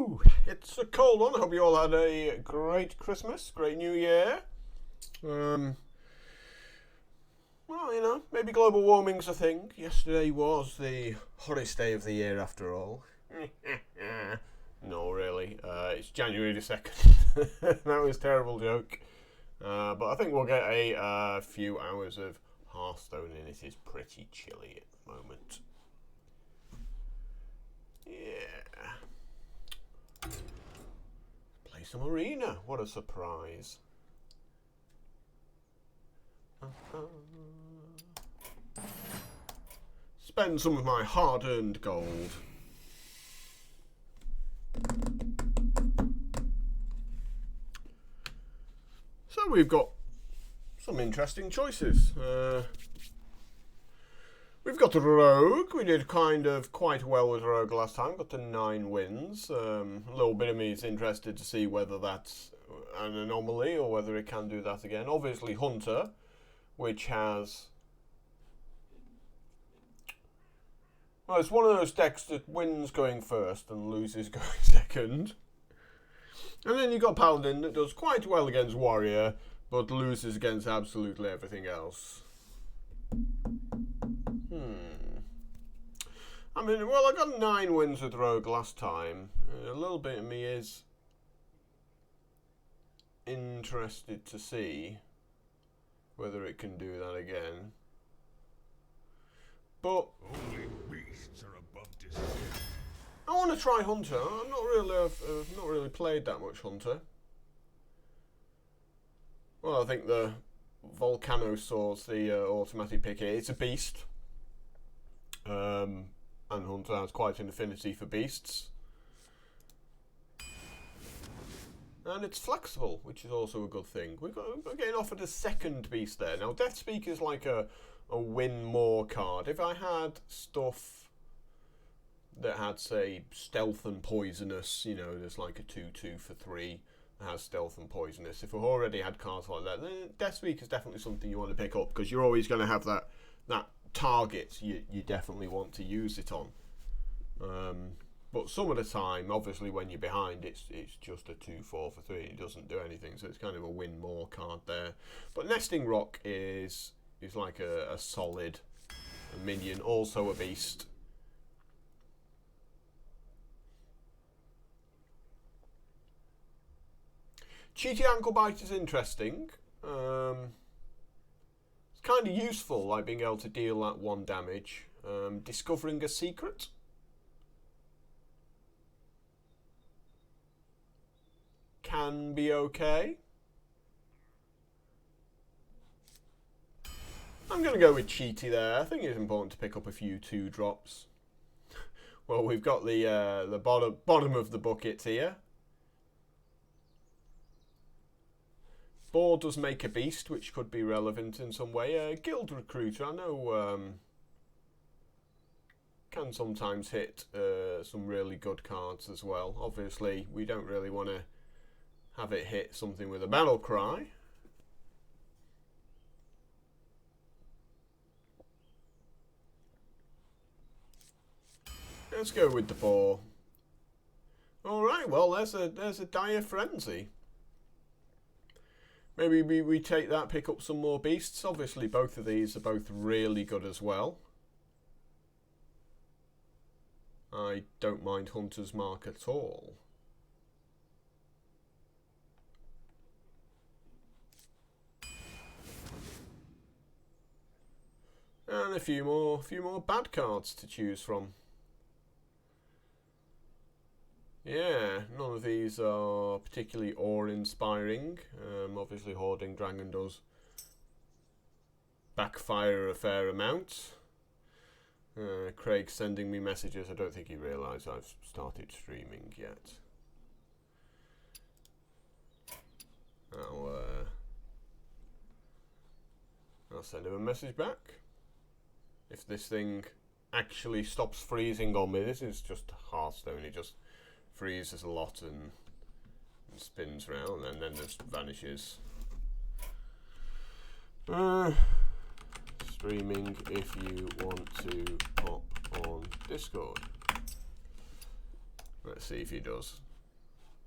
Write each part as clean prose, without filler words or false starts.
Woo! It's a cold one. I hope you all had a great Christmas, great New Year. Well, you know, maybe global warming's a thing. Yesterday was the hottest day of the year after all. No, really. It's January the 2nd. That was a terrible joke. But I think we'll get a few hours of Hearthstone in. It is pretty chilly at the moment. Yeah. Play some arena. What a surprise. Spend some of my hard-earned gold. So we've got some interesting choices. We've got Rogue. We did kind of quite well with Rogue last time. Got to 9 wins. A little bit of me is interested to see whether that's an anomaly or whether it can do that again. Obviously Hunter, which has... Well, it's one of those decks that wins going first and loses going second. And then you've got Paladin that does quite well against Warrior, but loses against absolutely everything else. I mean, well, I got 9 wins with Rogue last time. A little bit of me is interested to see whether it can do that again. But only beasts are above decision. I want to try Hunter. I've not really played that much Hunter. Well, I think the Volcano Sword's the automatic pick here. It's a beast. And Hunter has quite an affinity for beasts. And it's flexible, which is also a good thing. We're getting offered a second beast there. Now, Deathspeak is like a win more card. If I had stuff that had, say, stealth and poisonous, you know, there's like a 2/2 for 3 that has stealth and poisonous. If we already had cards like that, then Deathspeak is definitely something you want to pick up, because you're always going to have that target you definitely want to use it on. But some of the time, obviously when you're behind, it's just a 2/4 for 3. It doesn't do anything, so it's kind of a win more card there. But Nesting Rock is like a solid minion, also a beast. Cheaty Ankle Bite is interesting. It's kind of useful, like being able to deal that 1 damage. Discovering a Secret. Can be okay. I'm going to go with Cheaty there. I think it's important to pick up a few 2-drops. Well, we've got the bottom of the bucket here. Boar does make a beast, which could be relevant in some way. Guild Recruiter, I know, can sometimes hit some really good cards as well. Obviously, we don't really want to have it hit something with a Battle Cry. Let's go with the Boar. Alright, well, there's a Dire Frenzy. Maybe we take that, pick up some more beasts. Obviously, both of these are both really good as well. I don't mind Hunter's Mark at all. And a few more bad cards to choose from. Yeah, none of these are particularly awe-inspiring. Obviously, Hoarding Dragon does backfire a fair amount. Craig's sending me messages. I don't think he realised I've started streaming yet. I'll send him a message back. If this thing actually stops freezing on me, this is just Hearthstone. It just freezes a lot and spins around and then just vanishes. Streaming if you want to pop on Discord. Let's see if he does.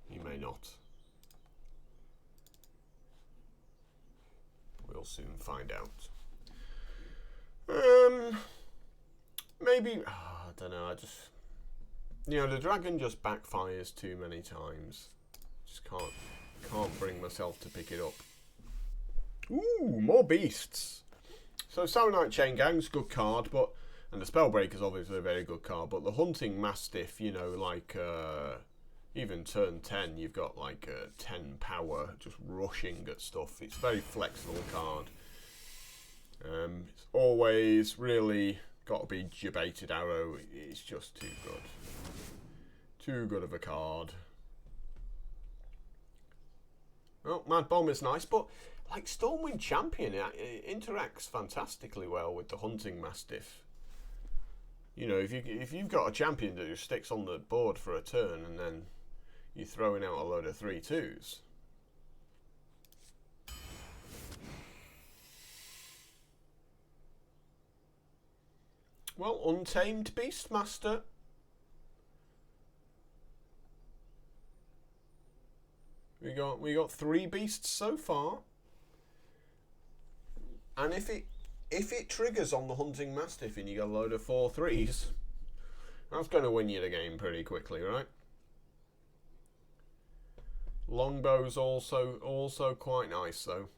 he may not. We'll soon find out. Maybe, I don't know, the dragon just backfires too many times. Just can't bring myself to pick it up. Ooh, more beasts. So Saronite Chain Gang's good card, and the Spellbreaker's obviously a very good card, but the Hunting Mastiff, even turn 10, you've got 10 power just rushing at stuff. It's a very flexible card. It's always really got to be Jebaited Arrow. It's just too good. Too good of a card. Well, Mad Bomb is nice, but Stormwind Champion, it interacts fantastically well with the Hunting Mastiff. If you've got a champion that just sticks on the board for a turn and then you're throwing out a load of 3/2s. Well, Untamed Beastmaster. We got 3 beasts so far. And if it triggers on the Hunting Mastiff and you get a load of 4/3s, that's going to win you the game pretty quickly, right? Longbow's also quite nice though.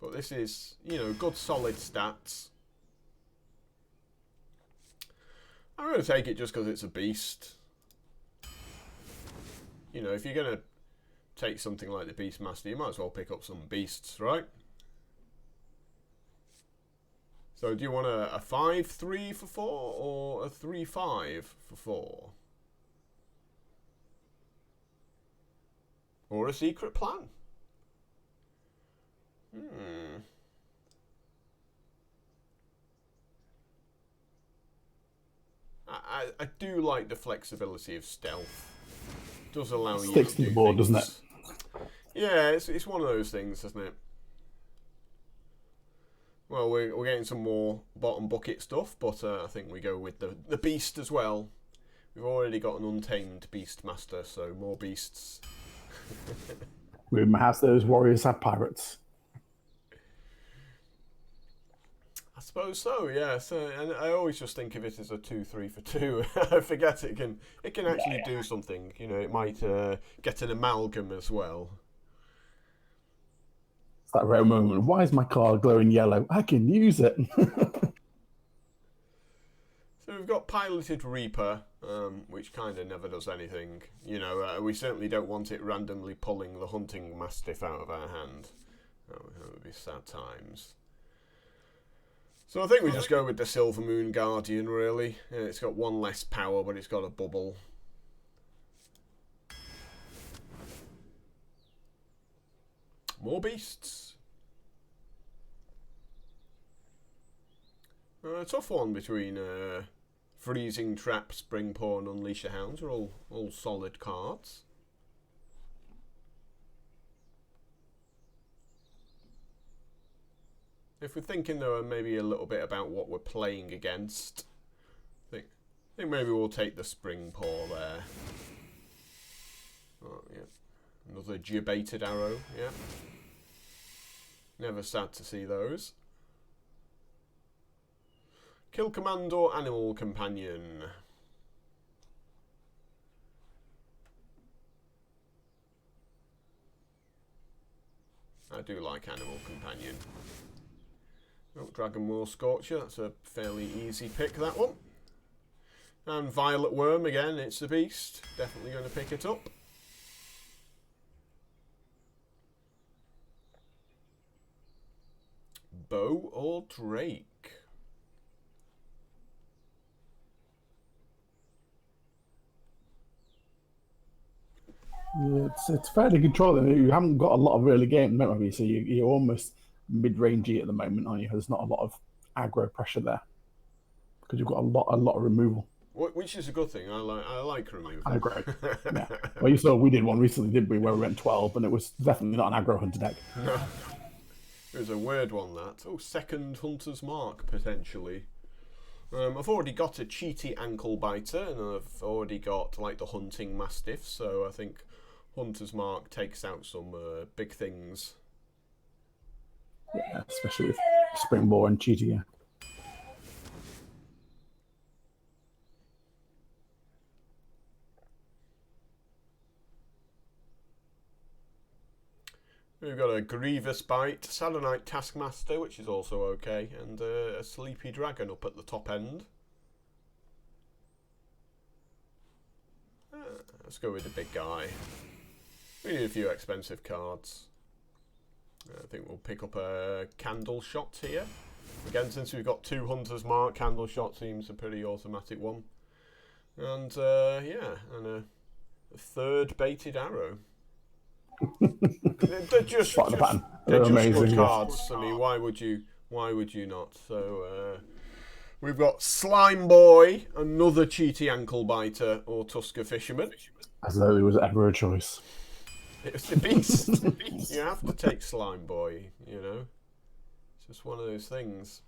But this is, good solid stats. I'm going to take it just because it's a beast. If you're going to take something like the Beastmaster, you might as well pick up some beasts, right? So do you want a 5/3 for 4 or a 3/5 for 4? Or a secret plan? I do like the flexibility of stealth. It does allow you sticks to the board, doesn't it? Yeah, it's one of those things, isn't it? Well, we're getting some more bottom bucket stuff, but I think we go with the beast as well. We've already got an Untamed Beastmaster, so more beasts. Rumour has those warriors have pirates. I suppose so, yeah. So, and I always just think of it as a 2/3 for 2. I forget it can actually do something. It might get an amalgam as well. It's that rare moment. Why is my card glowing yellow? I can use it. So we've got Piloted Reaper, which kind of never does anything. We certainly don't want it randomly pulling the Hunting Mastiff out of our hand. That would be sad times. So I think we just go with the Silver Moon Guardian, really. Yeah, it's got 1 less power, but it's got a bubble. More beasts. A tough one between Freezing Trap, Springpaw and Unleash the Hounds are all solid cards. If we're thinking though maybe a little bit about what we're playing against, I think maybe we'll take the Springpaw there. Oh yeah, another Jebaited Arrow, yeah. Never sad to see those. Kill Command or Animal Companion. I do like Animal Companion. Oh, Dragon War Scorcher, that's a fairly easy pick, that one. And Violet Worm, again, it's the beast. Definitely going to pick it up. Bow or Drake? Yeah, it's fairly controlled. You haven't got a lot of early game, have you? So you're almost mid-rangey at the moment, aren't you? There's not a lot of aggro pressure there because you've got a lot of removal. Which is a good thing. I like removal. I agree. Yeah. Well, you saw we did one recently, didn't we? Where we went 12, and it was definitely not an aggro hunter deck. No. It was a weird one, that. Oh, second Hunter's Mark, potentially. I've already got a cheaty ankle biter, and I've already got like the hunting mastiff. So I think Hunter's Mark takes out some big things. Yeah, especially with Springboar and Cheetah. Yeah. We've got a Grievous Bite, Saturnight Taskmaster, which is also okay, and a Sleepy Dragon up at the top end. Let's go with the big guy. We need a few expensive cards. I think we'll pick up a Candle Shot here. Again, since we've got 2 Hunter's Mark, Candle Shot seems a pretty automatic one. And yeah, and a 3rd Baited Arrow. They're just amazing, good cards. I mean, why would you not? So we've got Slime Boy, another cheaty ankle biter, or Tusker Fisherman. As though there was ever a choice. It's the beast. You have to take Slime Boy, you know. It's just one of those things.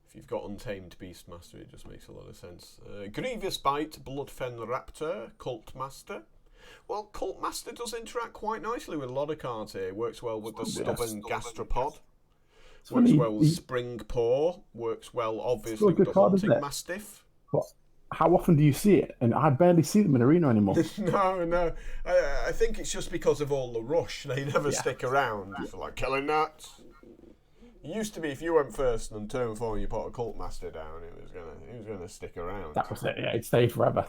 If you've got Untamed Beastmaster, it just makes a lot of sense. Grievous Bite, Bloodfen Raptor, Cult Master. Well, Cult Master does interact quite nicely with a lot of cards here. Works well with the Stubborn Gastropod. Works well with Spring Paw. Works well, obviously, with the Hunting Mastiff. What? How often do you see it? And I barely see them in Arena anymore. No. I think it's just because of all the rush. They never stick around. It's like killing nuts. It used to be if you went first and turn 4 and you put a Cult Master down, he was gonna stick around. That was it. Yeah, it stayed forever.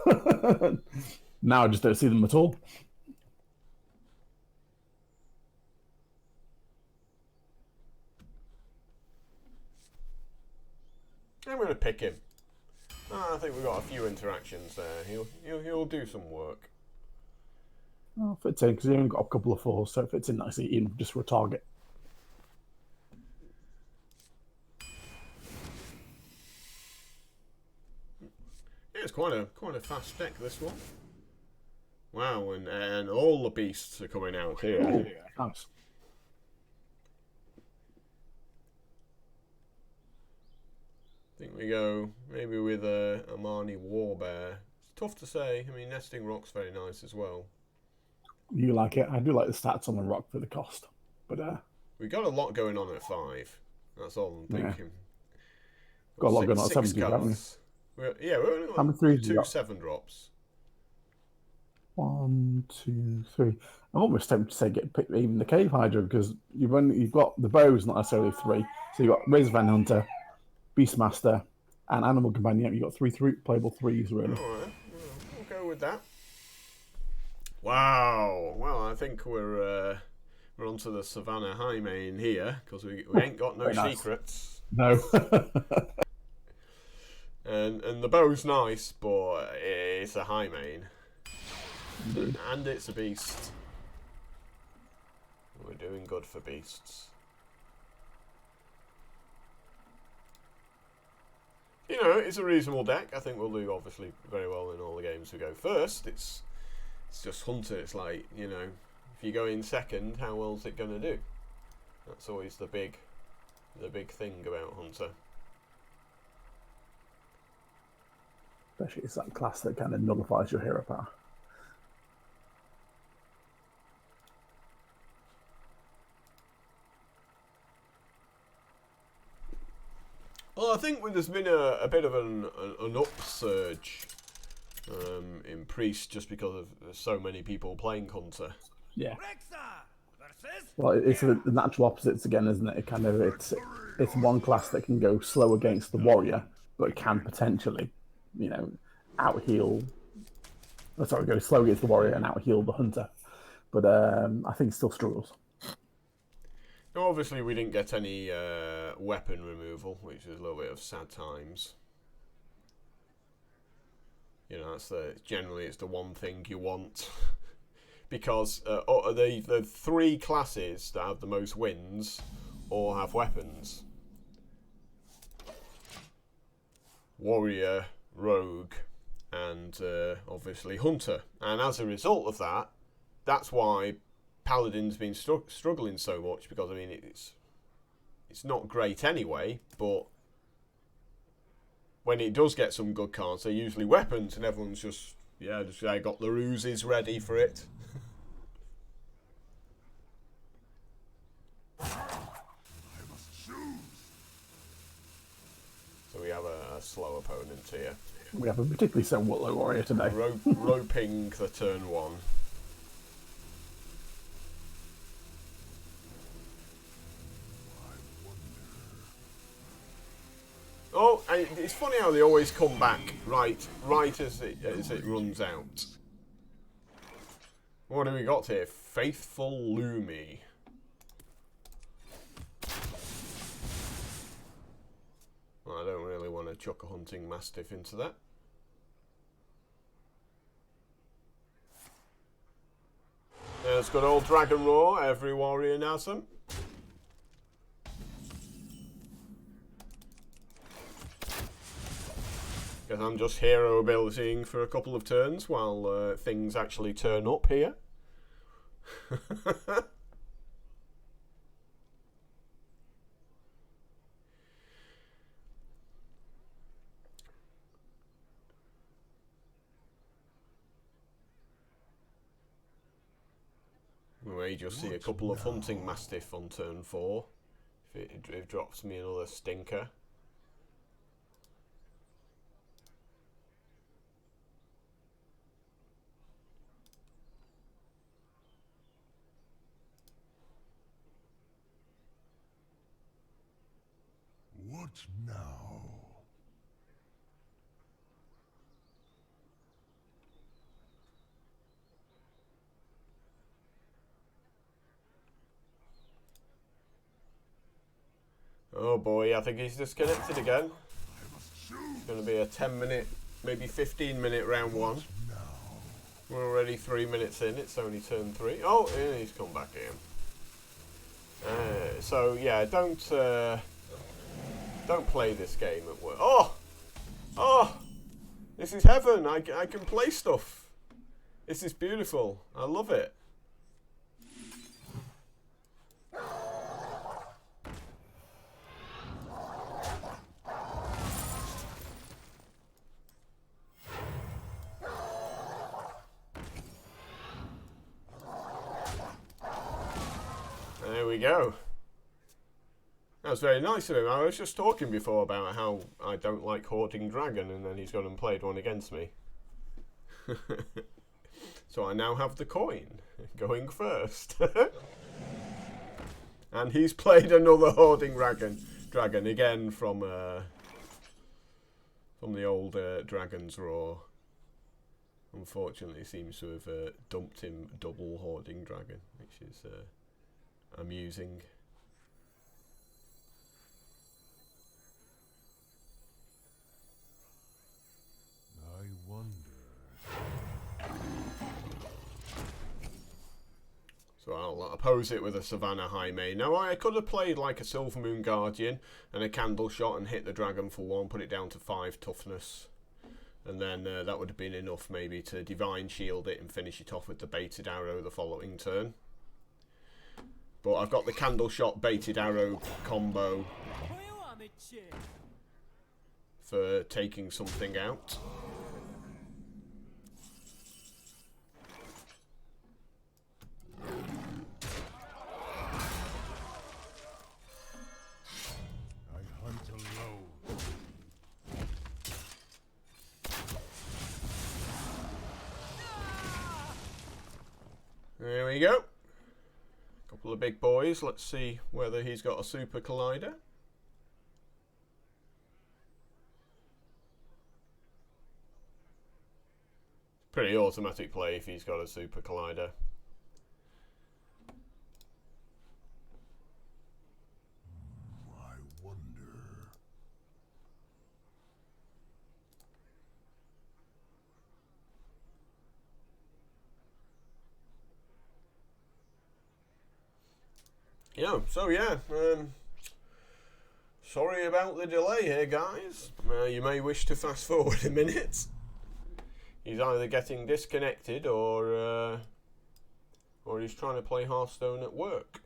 Now I just don't see them at all. I'm gonna pick him. I think we've got a few interactions there. He'll do some work. Oh, fits in because he only got a couple of 4s, so it fits in nicely in just for a target. Yeah, it's quite a fast deck, this one. Wow, and all the beasts are coming out here. Oh, nice. I think we go maybe with a Amani Warbear. It's tough to say. I mean, Nesting Rock's very nice as well. You like it? I do like the stats on the rock for the cost, but we got a lot going on at 5. That's all I'm thinking. Yeah. Got a lot going on at 7, haven't we? We're only How many 3s 2 7-drops. 1, 2, 3. I'm almost tempted to say pick even the Cave Hydra because you've got the bows, not necessarily 3. So you've got Razor Van Hunter, Beastmaster, and Animal Companion. You've got 3 playable 3s really. All right, we'll go with that. Wow. Well, I think we're onto the Savannah High Main here because we ain't got no secrets. No. And the bow's nice, but it's a high main. Indeed. And it's a beast. We're doing good for beasts. You know, it's a reasonable deck. I think we'll do obviously very well in all the games we go first. It's just Hunter. It's like, you know, if you go in second, how well's it gonna do? That's always the big thing about Hunter. Especially it's that class that kind of nullifies your hero power. Well, I think there's been a bit of an upsurge in Priest just because of so many people playing Hunter. Yeah. Well, it's the natural opposites again, isn't it? It's one class that can go slow against the warrior, but it can potentially, you know, out-heal. Oh, sorry, go slow against the warrior and out-heal the hunter. But I think it still struggles. Now, obviously, we didn't get any weapon removal, which is a little bit of sad times. You know, generally it's the one thing you want. Because the 3 classes that have the most wins all have weapons. Warrior, Rogue, and obviously Hunter. And as a result of that, that's why Paladin's been struggling so much, because I mean it's not great anyway, but when it does get some good cards, they're usually weapons, and everyone's just, yeah, just I got the ruses ready for it. So we have a slow opponent here. We have a particularly low warrior today. Roping the turn 1. Oh, and it's funny how they always come back right as it runs out. What do we got here? Faithful Lumi. Well, I don't really want to chuck a hunting mastiff into that. There's good old Dragon Roar. Every warrior knows them. Because I'm just hero abilitying for a couple of turns while things actually turn up here. We may just see a couple of hunting mastiff on turn 4 if it drops me another stinker. What now? Oh boy, I think he's disconnected again. It's going to be a 10-minute, maybe 15-minute round 1. We're already 3 minutes in. It's only turn 3. Oh, yeah, he's come back in. So yeah, don't play this game at work. Oh, this is heaven. I can play stuff. This is beautiful. I love it. There we go. That was very nice of him. I was just talking before about how I don't like hoarding dragon, and then he's gone and played one against me. So I now have the coin going first. And he's played another hoarding dragon again from the old Dragon's Roar. Unfortunately, seems to have dumped him double hoarding dragon, which is amusing. I wonder. So I'll oppose it with a Savannah Highmane. Now I could have played like a Silver Moon Guardian and a Candle Shot and hit the dragon for 1, put it down to 5 toughness. And then that would have been enough maybe to Divine Shield it and finish it off with the Baited Arrow the following turn. But I've got the Candle Shot Baited Arrow combo for taking something out. I hunt alone. There we go. Couple of big boys. Let's see whether he's got a Super Collider. Pretty automatic play if he's got a Super Collider. I wonder. Yeah, so yeah, sorry about the delay here, guys. You may wish to fast forward a minute. He's either getting disconnected or he's trying to play Hearthstone at work.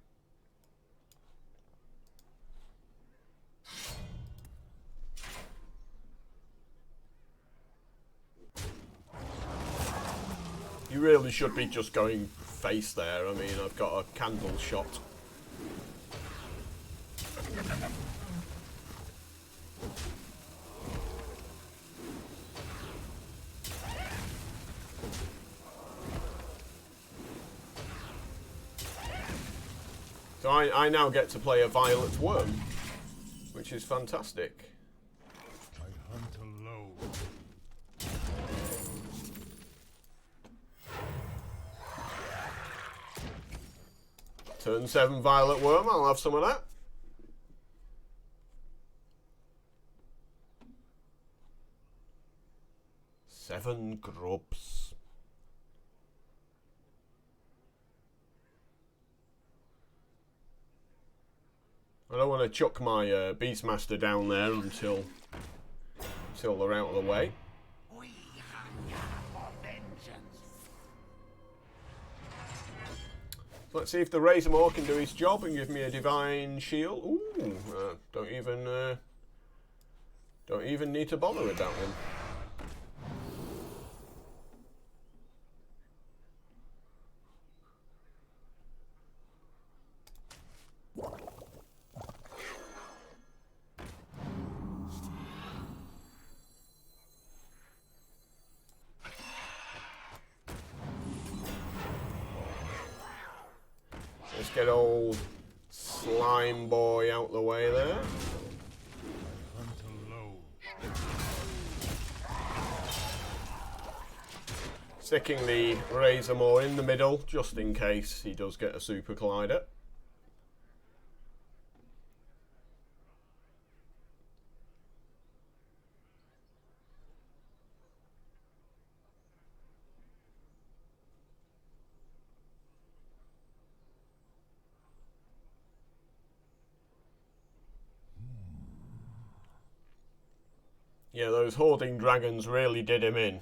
You really should be just going face there. I mean, I've got a candle shot. So I now get to play a Violet Worm, which is fantastic. I hunt alone. Turn 7 Violet Worm, I'll have some of that. Seven grubs. I don't want to chuck my Beastmaster down there until they're out of the way. We hunger for vengeance. Let's see if the Razormaw can do his job and give me a divine shield. Ooh, don't even need to bother with that one. Let's get old slime boy out the way there. Hunt alone. Sticking the Razormaw in the middle just in case he does get a Super Collider. Yeah, those hoarding dragons really did him in.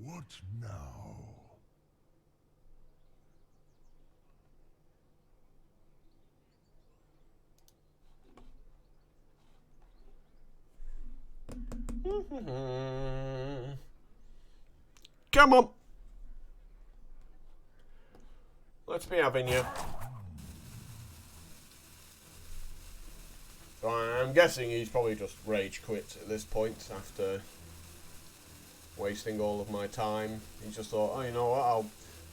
What now? Come on! Let's be having you. So I'm guessing he's probably just rage quit at this point after wasting all of my time. He just thought, oh, you know what,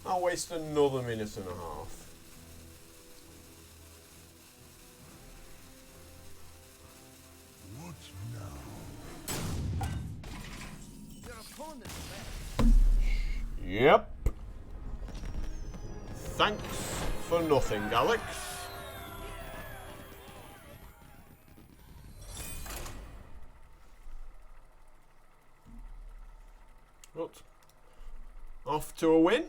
I'll waste another minute and a half. What now? Your opponent Yep. Thanks for nothing, Alex. But off to a win.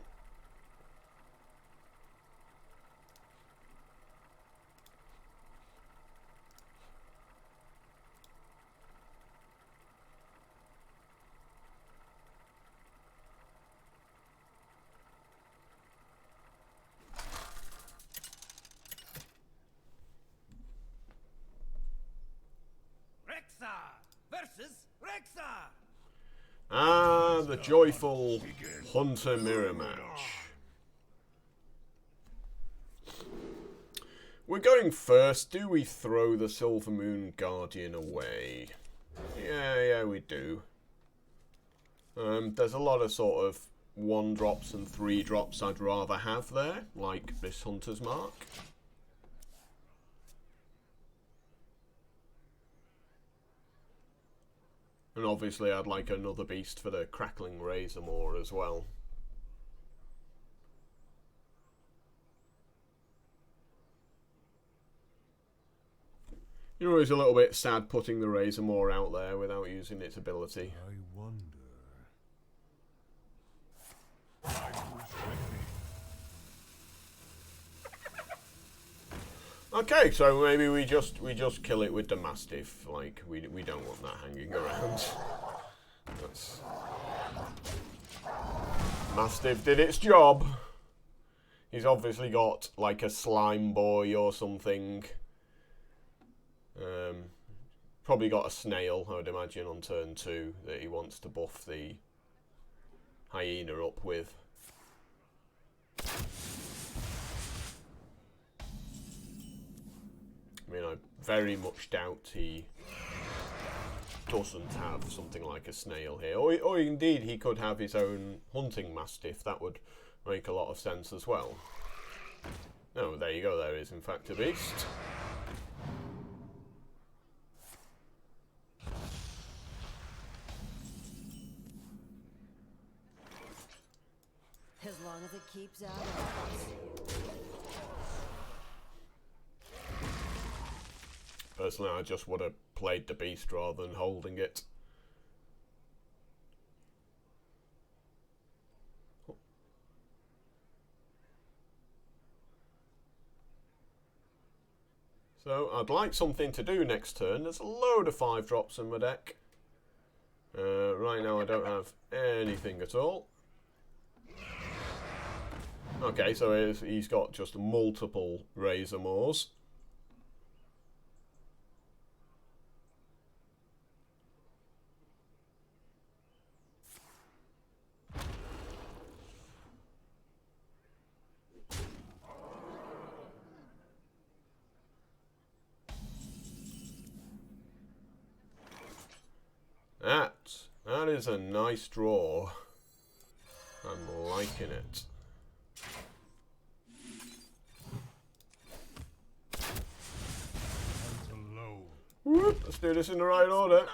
versus Rexar. Ah, the joyful Hunter mirror match. We're going first. Do we throw the Silver Moon Guardian away? Yeah, we do. There's a lot of sort of 1-drops and 3-drops I'd rather have there, like this Hunter's Mark. And obviously I'd like another beast for the Crackling Razormaw as well. You're always a little bit sad putting the Razormaw out there without using its ability. I wonder. Okay, so maybe we just kill it with the Mastiff. Like we don't want that hanging around. That's... Mastiff did its job. He's obviously got like a slime boy or something. Probably got a snail, I would imagine, on turn 2 that he wants to buff the hyena up with. I mean, I very much doubt he doesn't have something like a snail here. Or indeed, he could have his own hunting mastiff. That would make a lot of sense as well. Oh, there you go. There is, in fact, a beast. As long as it keeps out of us. Personally, I just would have played the beast rather than holding it. So, I'd like something to do next turn. There's a load of 5-drops in my deck. Right now I don't have anything at all. Okay, so he's got just multiple Razor Maws. That is a nice draw. I'm liking it. Whoop, let's do this in the right order.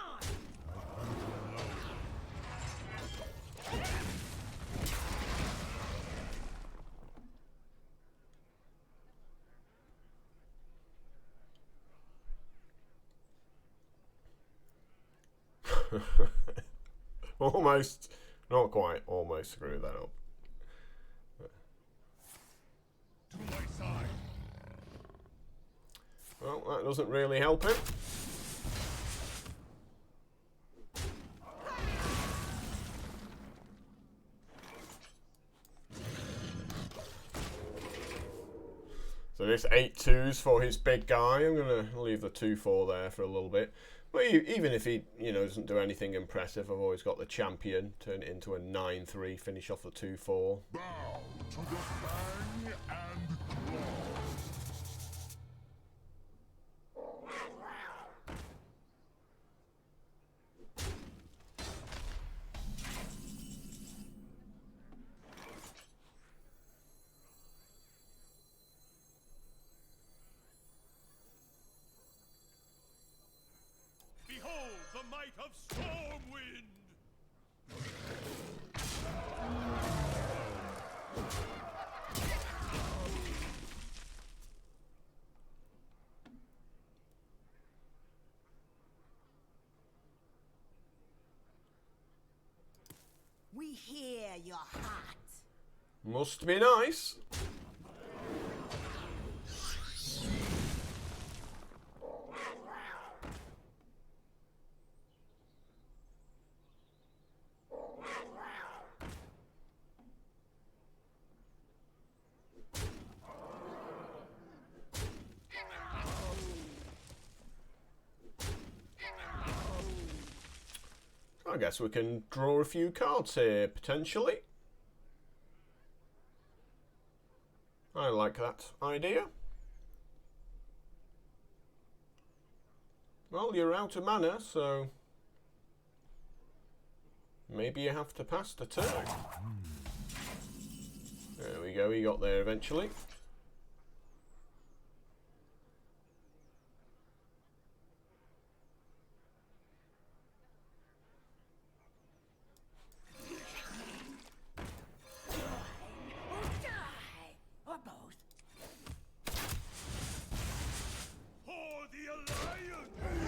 Almost, not quite, almost screwed that up. To my side. Well, that doesn't really help him. So this 8-2s for his big guy. I'm going to leave the 2-4 there for a little bit. But even if he, doesn't do anything impressive, I've always got the champion. Turn it into a 9-3, finish off the 2-4. Bow to the fang and claw. Behold the might of Stormwind! We hear your heart. Must be nice. I guess we can draw a few cards here, potentially. I like that idea. Well, you're out of mana, so maybe you have to pass the turn. There we go, he got there eventually. Or both. For the Alliance!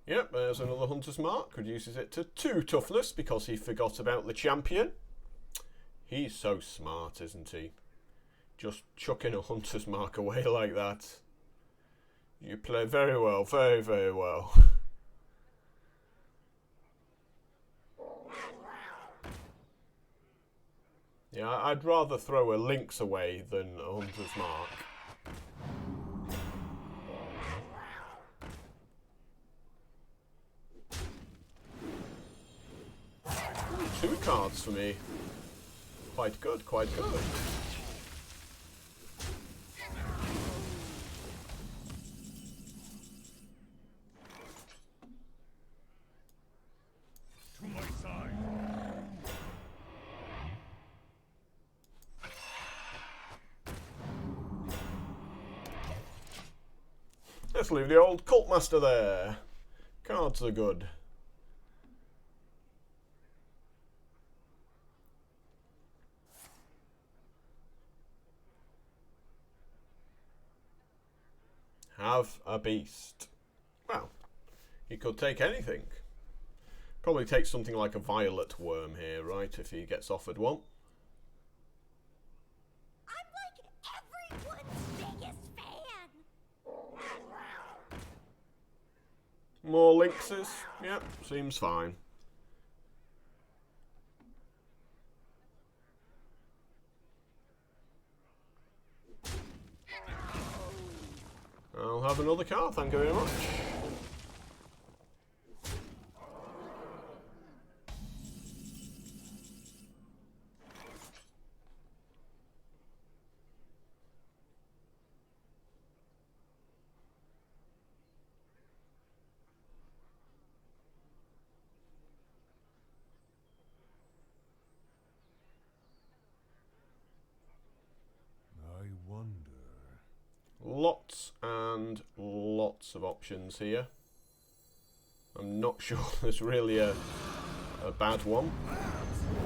Yep, there's another Hunter's Mark. Reduces it to 2 toughness because he forgot about the champion. He's so smart, isn't he? Just chucking a Hunter's Mark away like that. You play very well, very, very well. Yeah, I'd rather throw a Lynx away than a Hunter's Mark. Ooh, 2 cards for me. Quite good, quite good. To my side. Let's leave the old Cult Master there. Cards are good. Have a beast. Well, he could take anything. Probably take something like a violet worm here, right, if he gets offered one. I'm like everyone's biggest fan. More Lynxes? Yep, seems fine. I'll have another card, thank you very much. I wonder. Lots and lots of options here. I'm not sure there's really a bad one.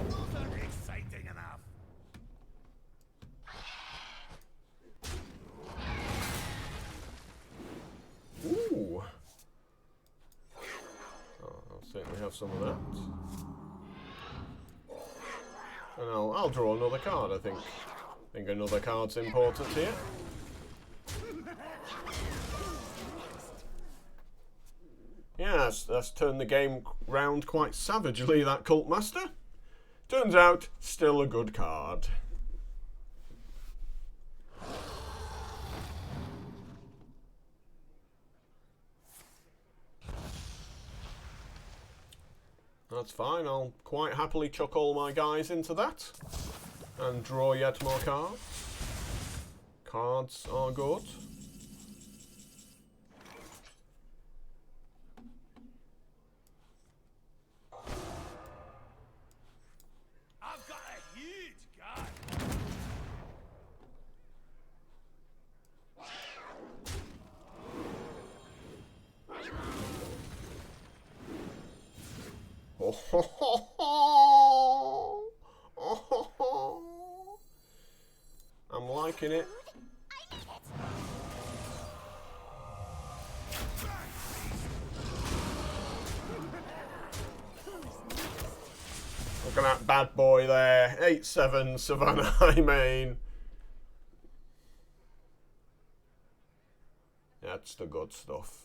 Those aren't exciting enough. Ooh. Oh, I'll certainly have some of that. And I'll draw another card, I think. I think another card's important here. Yes, that's turned the game round quite savagely, that Cult Master. Turns out, still a good card. That's fine, I'll quite happily chuck all my guys into that. And draw yet more cards. Cards are good. I've got a huge gun. Oh, ho, ho, ho. Oh, ho, ho. I'm liking it. Look at that bad boy there. 8-7 Savannah High Main. That's the good stuff.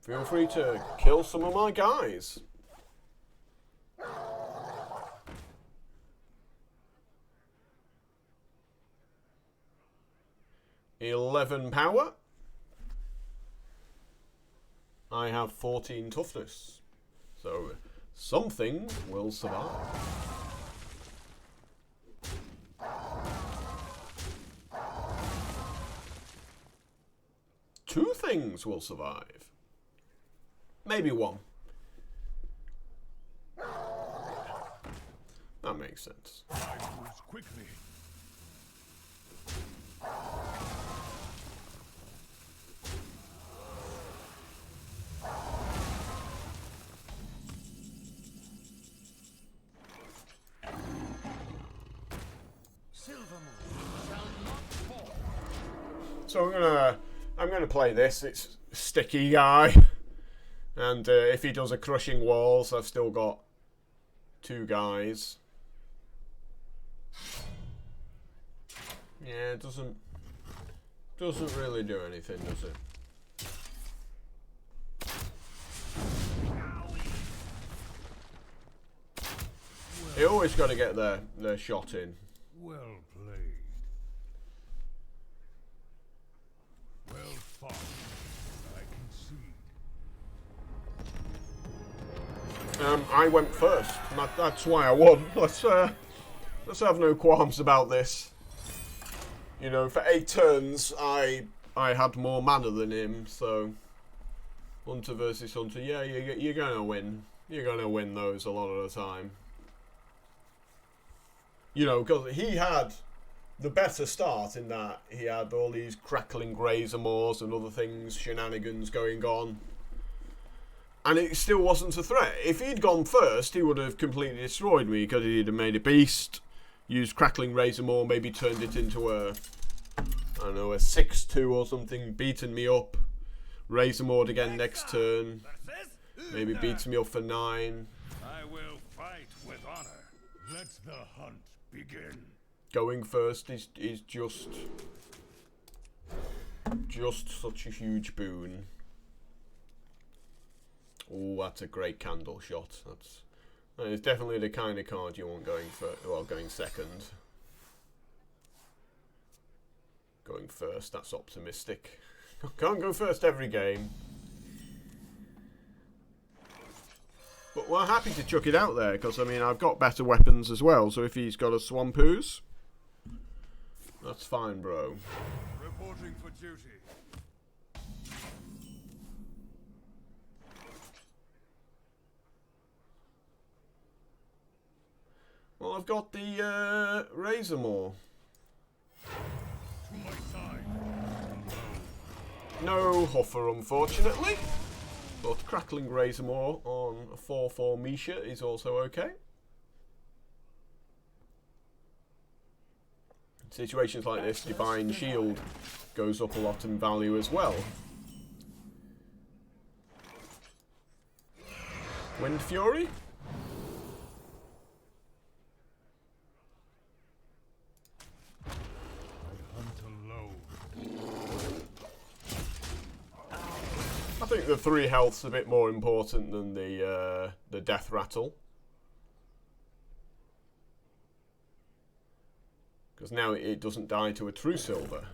Feel free to kill some of my guys. $11 power. I have 14 toughness. So something will survive. Two things will survive. Maybe one. That makes sense. I moves quickly. So I'm gonna play this. It's sticky guy, and if he does a crushing walls, I've still got 2 guys. Yeah, it doesn't really do anything, does it? They always got to get their shot in. Well played. Well fought. I concede. I went first. That's why I won. Let's have no qualms about this. You know, for 8 turns, I had more mana than him, so Hunter versus Hunter. Yeah, you're gonna win. You're gonna win those a lot of the time. You know, because he had the better start in that he had all these crackling grazer moors and other things, shenanigans going on. And it still wasn't a threat. If he'd gone first, he would have completely destroyed me because he'd have made a beast, used crackling razor moor, maybe turned it into a, I don't know, a 6-2 or something, beaten me up, razor moored again next turn, maybe beats me up for 9. I will fight with honor. Let the hunt begin. Going first is just such a huge boon. Oh, that's a great candle shot. That is definitely the kind of card you want going going second. Going first, that's optimistic. Can't go first every game. But we're happy to chuck it out there, because, I mean, I've got better weapons as well, so if he's got a Swampoos, that's fine, bro. Reporting for duty. Well, I've got the Razor Maw. To my side. No Huffer, unfortunately. But Crackling Razor Maw on a 4/4 Misha is also okay. In situations like this, Divine Shield goes up a lot in value as well. Wind Fury? I think the 3 health's a bit more important than the Death Rattle. Because now it doesn't die to a true silver.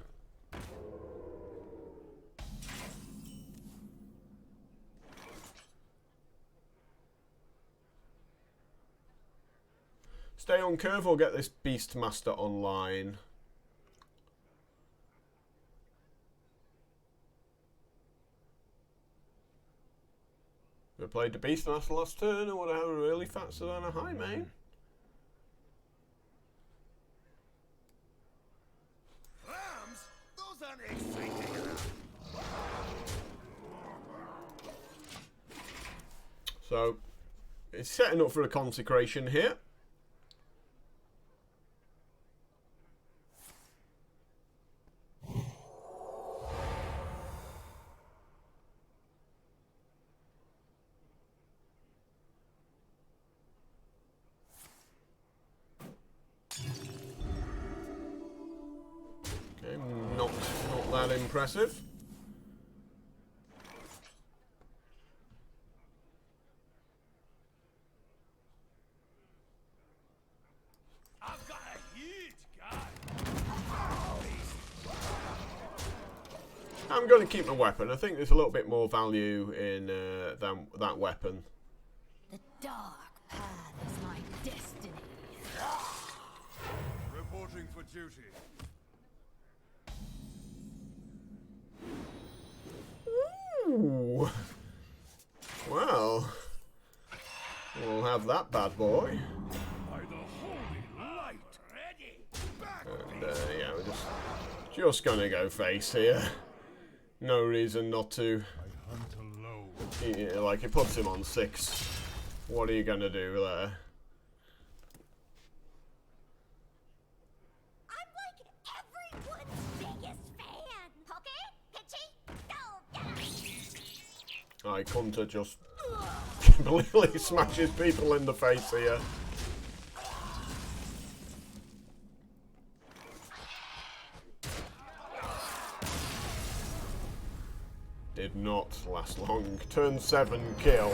Stay on curve or get this Beastmaster online. We played the Beastmaster last turn and would have a really faster than a high main. Rams? Those aren't exciting enough. So, it's setting up for a consecration here. Not that impressive. I've got a huge guy. I'm going to keep my weapon. I think there's a little bit more value in than that weapon. The dark path is my destiny. Reporting for duty. Ooh. Well, we'll have that bad boy. By the holy light. Ready. Back. And yeah, we're just gonna go face here. No reason not to. I hunt alone. Like, it puts him on 6. What are you gonna do there? Like, Hunter just completely smashes people in the face here. Did not last long. Turn 7 kill.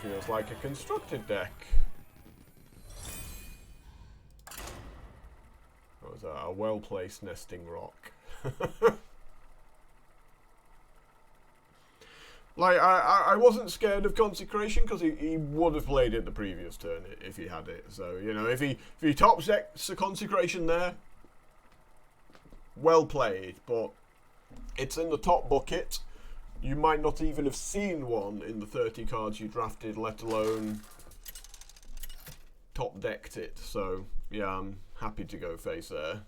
Feels like a constructed deck. That was a well-placed nesting rock. Like, I wasn't scared of Consecration because he would have played it the previous turn if he had it. So, you know, if he top decks a Consecration there, well played. But it's in the top bucket. You might not even have seen one in the 30 cards you drafted, let alone top decked it. So, yeah, I'm happy to go face there.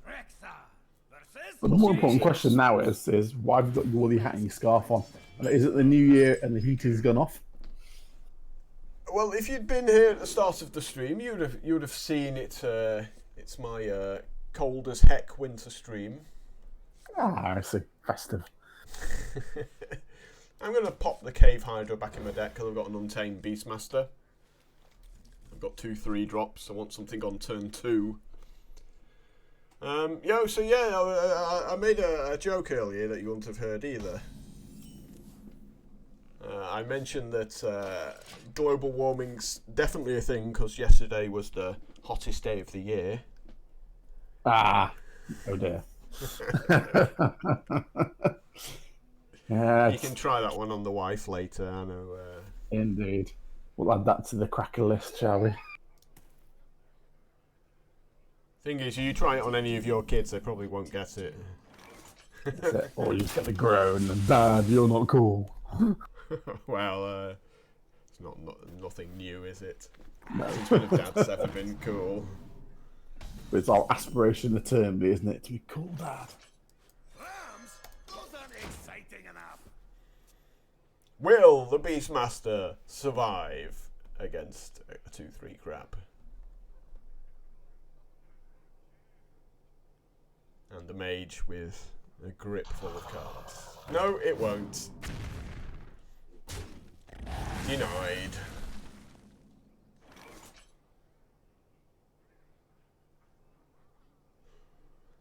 But the more important question now is why have you got your woolly hat and your scarf on? Is it the new year and the heating's gone off? Well, if you'd been here at the start of the stream, you'd have seen it. It's my cold as heck winter stream. Ah, I see. Festive. I'm going to pop the Cave Hydra back in my deck because I've got an Untamed Beastmaster. I've got 2 3-drops. I want something on turn 2. So yeah, I made a joke earlier that you wouldn't have heard either. I mentioned that global warming's definitely a thing because yesterday was the hottest day of the year. Ah, oh dear. You can try that one on the wife later, I know. Indeed. We'll add that to the cracker list, shall we? Thing is, you try it on any of your kids, they probably won't get it. That's it. Or you just get the groan and Dad, you're not cool. Well, it's nothing new, is it? No. Since when have dads ever been cool? But it's our aspiration eternally, isn't it? To be cool, Dad. Rams? Those aren't exciting enough. Will the Beastmaster survive against a 2-3 crab? And the mage with a grip full of cards. No, it won't. Denied.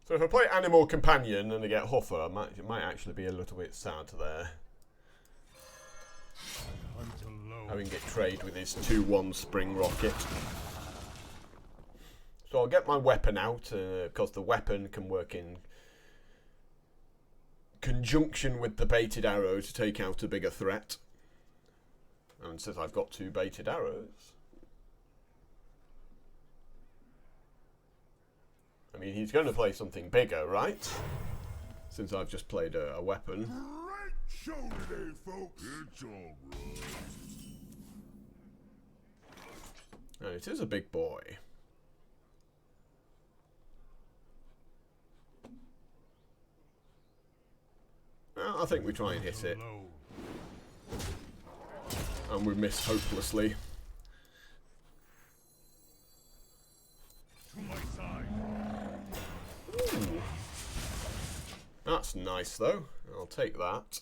So if I play Animal Companion and I get Huffer, it might actually be a little bit sad there. Having it trade with his 2-1 Spring Rocket. So I'll get my weapon out, because the weapon can work in conjunction with the baited arrow to take out a bigger threat. And since I've got 2 baited arrows, I mean, he's going to play something bigger, right? Since I've just played a weapon. Great show today, folks. It's all right. And it is a big boy. Well, I think we try and hit it. And we miss hopelessly. To my side. Ooh. That's nice, though. I'll take that.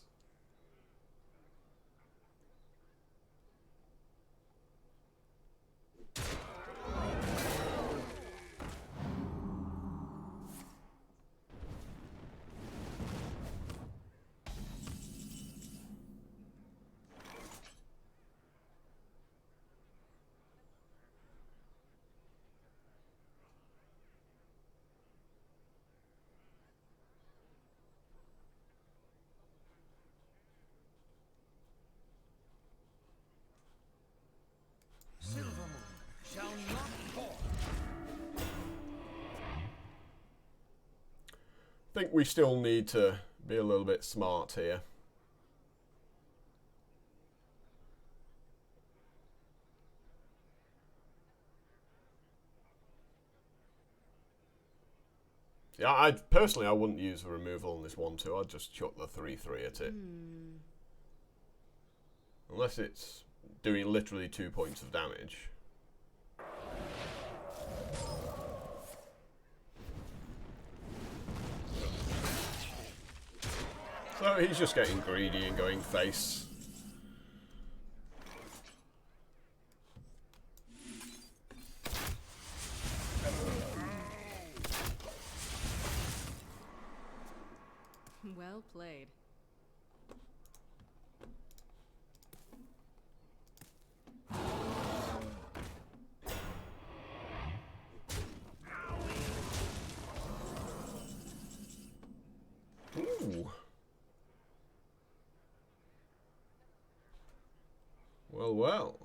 I think we still need to be a little bit smart here. Yeah, I wouldn't use the removal on this 1-2. I'd just chuck the 3-3 at it. Unless it's doing literally 2 points of damage. So No, he's just getting greedy and going face. Well played. Ooh. Well, well.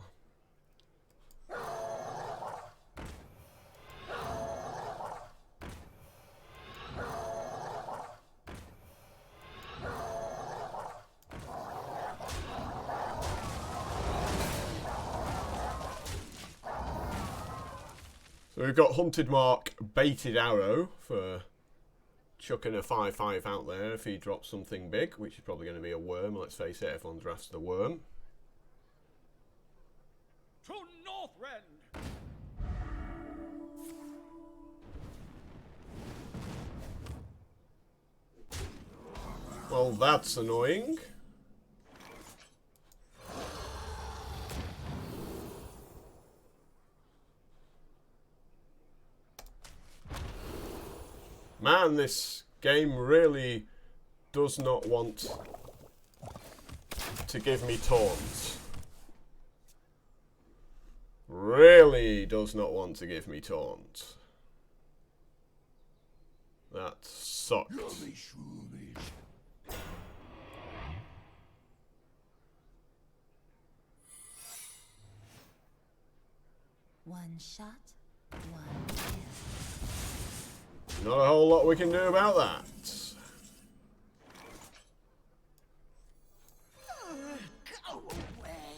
So we've got Hunted Mark, Baited Arrow for chucking a 5/5 out there if he drops something big, which is probably going to be a worm. Let's face it, everyone drafts the worm. To Northrend! Well, that's annoying. Man, this game really does not want to give me taunts. Really does not want to give me taunts. That sucked. One shot, one kill. Not a whole lot we can do about that. Go away.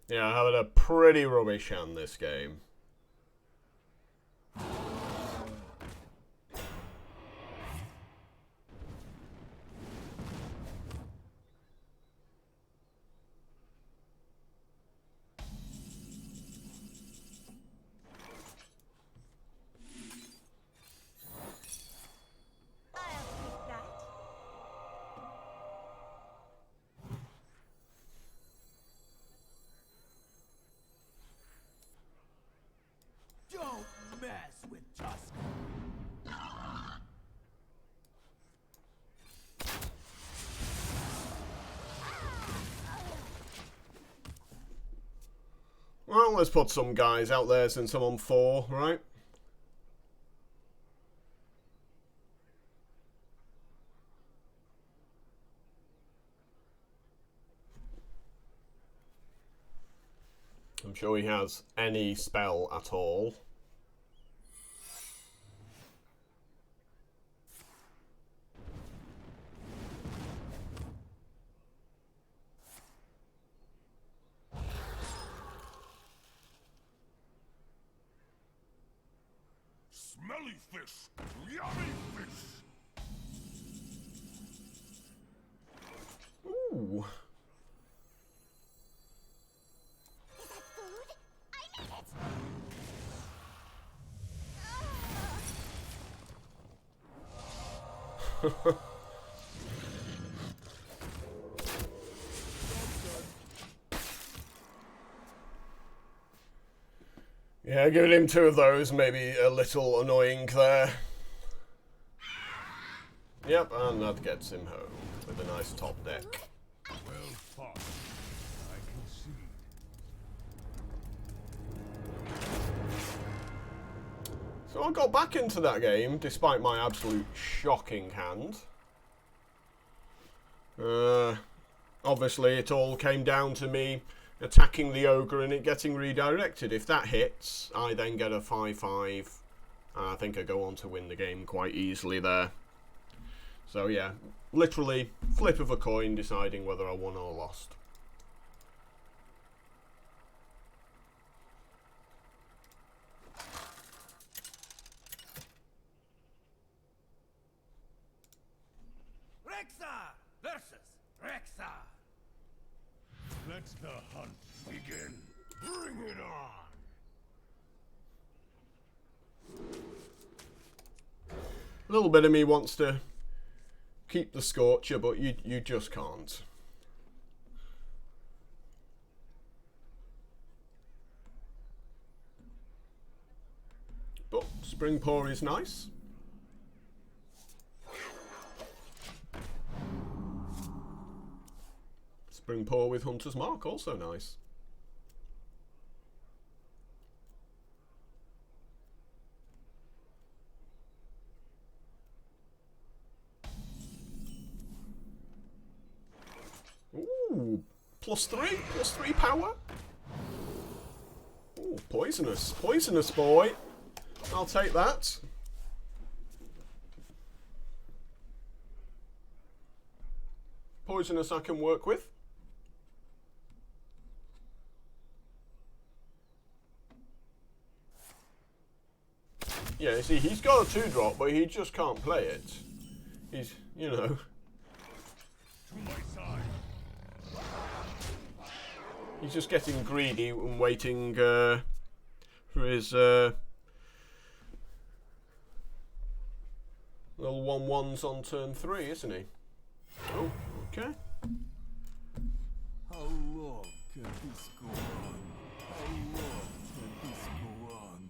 Yeah, having a pretty rubbish hand this game. Don't mess with Tusk. Well, let's put some guys out there since I'm on 4, right? I'm sure he has any spell at all. Smelly fish! Yummy fish! Ooh. Is that food? I need it. Yeah, giving him 2 of those, maybe a little annoying there. Yep, and that gets him home with a nice top deck. Well fought. I concede. So I got back into that game, despite my absolute shocking hand. Obviously, it all came down to me attacking the ogre and it getting redirected. If that hits, I then get a 5/5. And I think I go on to win the game quite easily there. So yeah, literally flip of a coin deciding whether I won or lost. Rexar versus Rexar. Let the hunt begin. Bring it on. A little bit of me wants to keep the Scorcher, but you just can't. But Spring Paw is nice. Spring Paw with Hunter's Mark, also nice. Ooh, +3 power. Ooh, poisonous boy. I'll take that. Poisonous I can work with. Yeah, you see, he's got a 2-drop, but he just can't play it. He's, you know. To my side. He's just getting greedy and waiting for his little 1/1s on turn 3, isn't he? Oh, okay. How long can this go on? How long can this go on?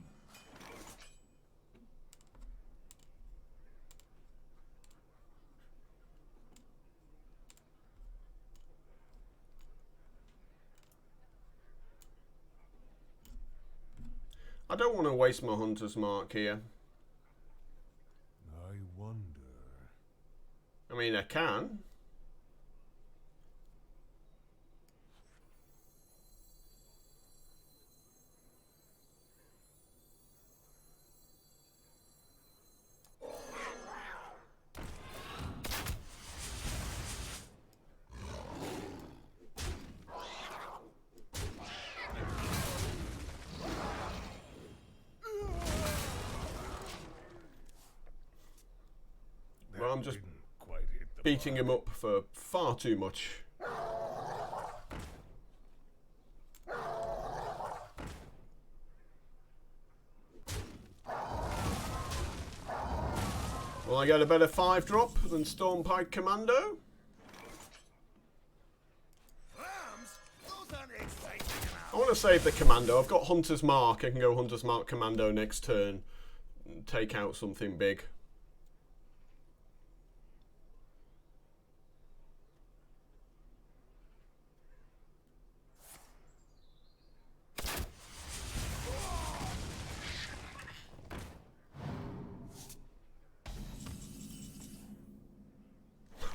I don't want to waste my Hunter's Mark here. I wonder. I mean, I can. Well, I'm just Didn't quite hit the beating him up for far too much. Will I get a better 5-drop than Stormpike Commando? Lambs? Those aren't exciting enough. I want to save the Commando. I've got Hunter's Mark. I can go Hunter's Mark Commando next turn and take out something big.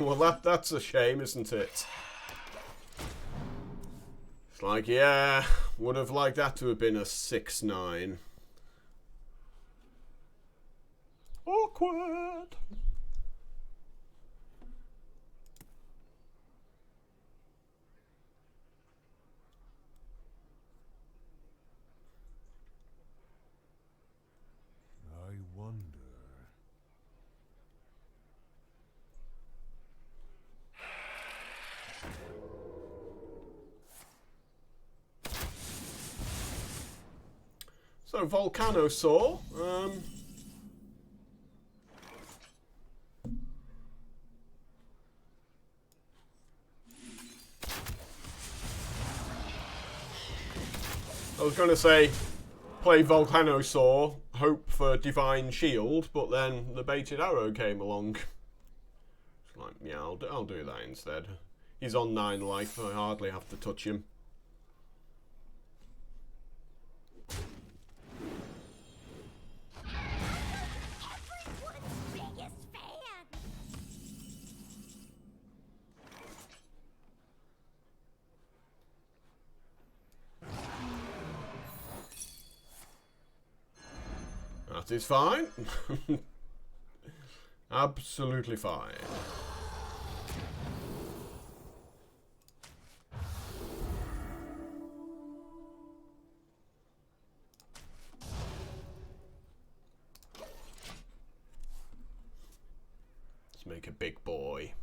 Well, that's a shame, isn't it? It's like, yeah, would have liked that to have been a 6/9. Awkward. I wonder. So, Volcano Saw. I was going to say, play Volcano Saw, hope for Divine Shield, but then the baited arrow came along. It's like, yeah, I'll do that instead. He's on 9 life, I hardly have to touch him. Everyone's biggest fan. That is fine. Absolutely fine. Let's make a big boy.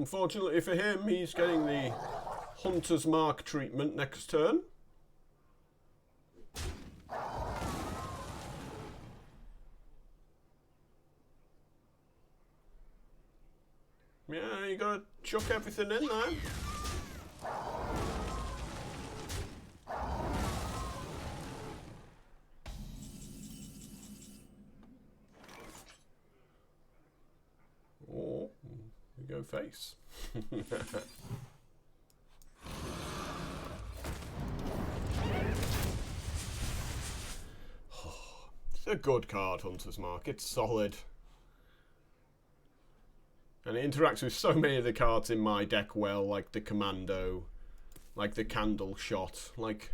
unfortunately for him, he's getting the Hunter's Mark treatment next turn. Yeah, you gotta chuck everything in there. Oh, we go face. It's a good card, Hunter's Mark. It's solid. And it interacts with so many of the cards in my deck well, like the Commando, like the Candle Shot, like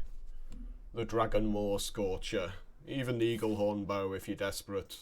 the Dragon Maw Scorcher, even the Eagle Horn Bow if you're desperate.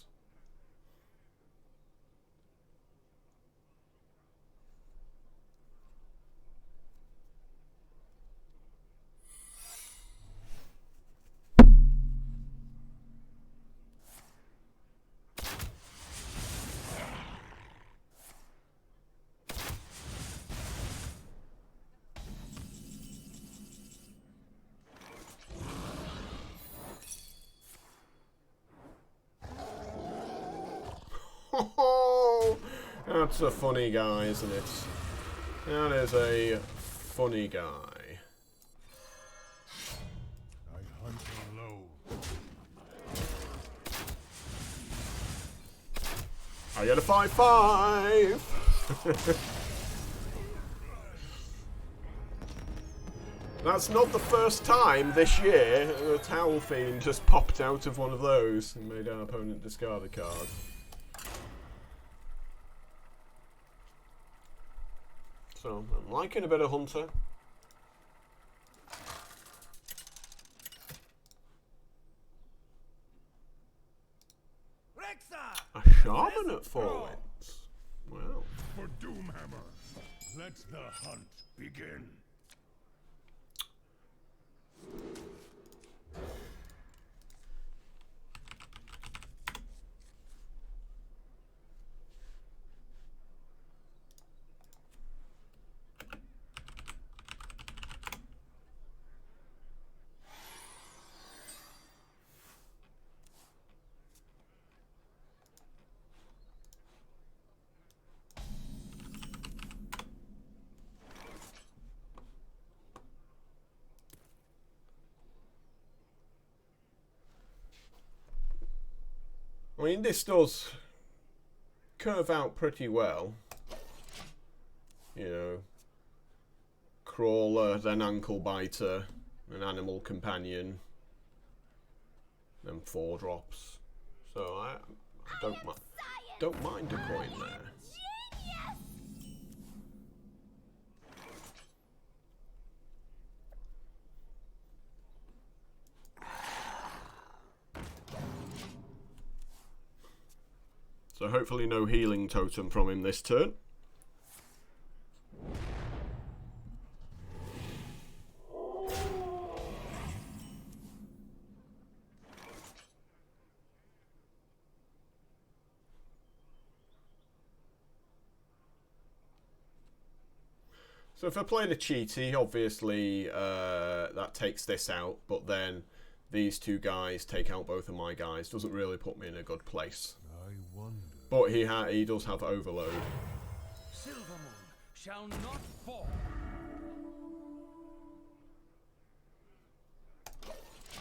Oh, that's a funny guy, isn't it? That is a funny guy. I hunt low. I get a 5/5. That's not the first time this year the Towel Fiend just popped out of one of those and made our opponent discard a card. So, I'm liking a bit of Hunter. A Shaman at 4 wins. Wow. For Doomhammer, let the hunt begin. I mean, this does curve out pretty well. You know, Crawler, then Ankle Biter, an Animal Companion, then 4 drops. So I don't mind a coin there. So hopefully no healing totem from him this turn. So if I play the cheaty, obviously that takes this out, but then these two guys take out both of my guys. Doesn't really put me in a good place. I wonder. But he does have overload. Silver Moon shall not fall.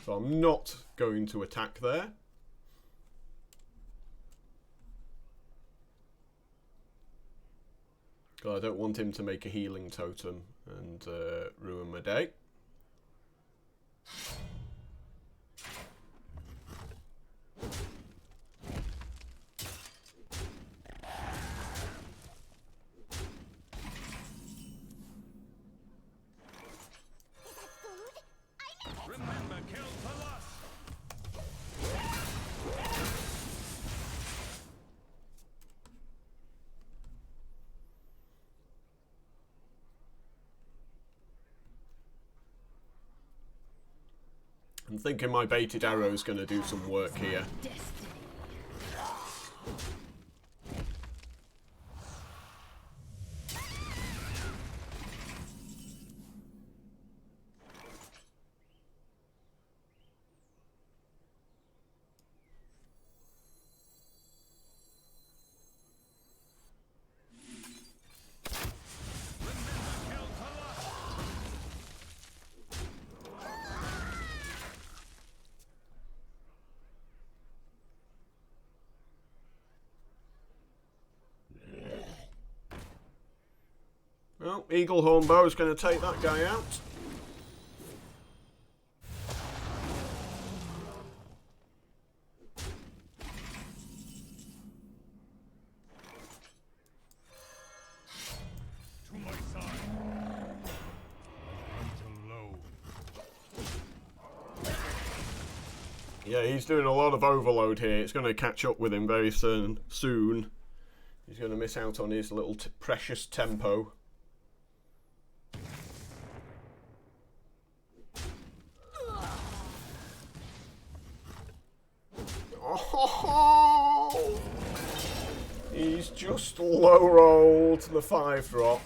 So I'm not going to attack there. Because I don't want him to make a healing totem and ruin my day. Remember, kill for lust. I'm thinking my baited arrow is going to do some work here. Destiny. Eagle Hornbow is going to take that guy out. To my side. Until low. Yeah, he's doing a lot of overload here. It's going to catch up with him very soon. He's going to miss out on his little precious tempo. Oh, he's just low rolled the 5-drop.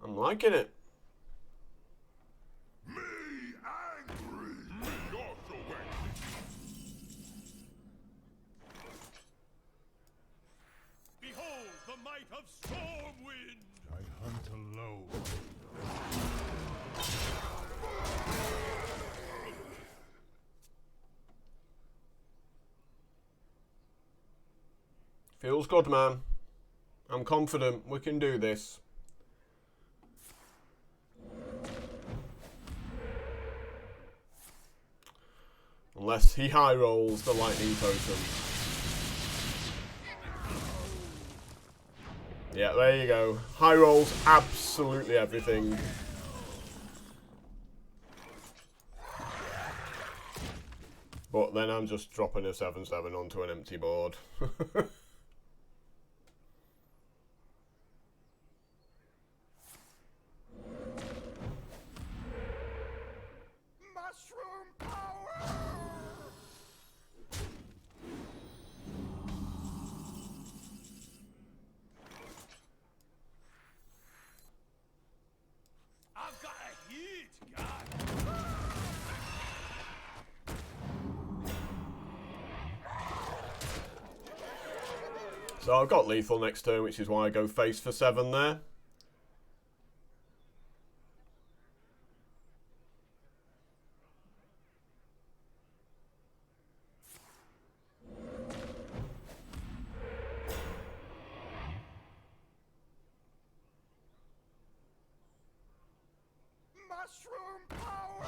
I'm liking it. Me angry. Me also angry. Behold the might of Stormwind. I hunt alone. Feels good, man. I'm confident we can do this. Unless he high rolls the lightning totem. Yeah, there you go. High rolls absolutely everything. But then I'm just dropping a 7/7 onto an empty board. Mushroom power. I've got a huge gun. So I've got lethal next turn, which is why I go face for 7 there. Mushroom power.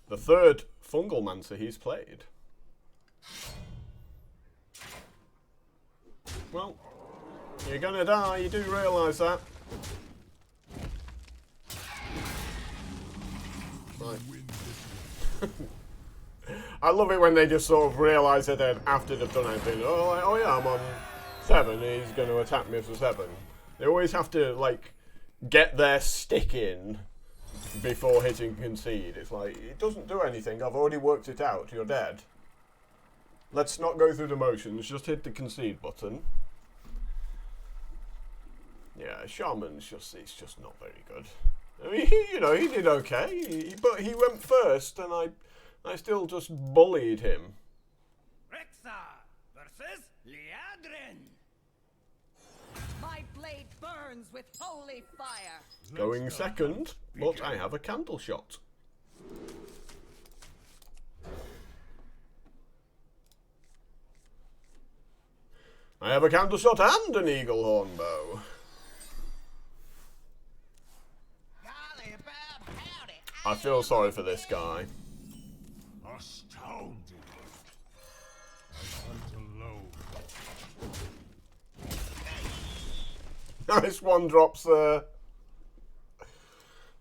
The third Fungal Mancer he's played. Well, you're gonna die, you do realise that. Right. I love it when they just sort of realise it after they've done anything. Oh, like, oh yeah, I'm on 7, he's going to attack me for 7. They always have to, like, get their stick in before hitting concede. It's like, it doesn't do anything, I've already worked it out, you're dead. Let's not go through the motions, just hit the concede button. Yeah, Shaman's it's just not very good. I mean, he did okay, but he went first, and I still just bullied him. Rexa versus Liadrin. My blade burns with holy fire. Going second, but I have a candle shot. I have a candle shot and an eagle hornbow. I feel sorry for this guy. Astounding. I hunt alone. Nice 1-drops there.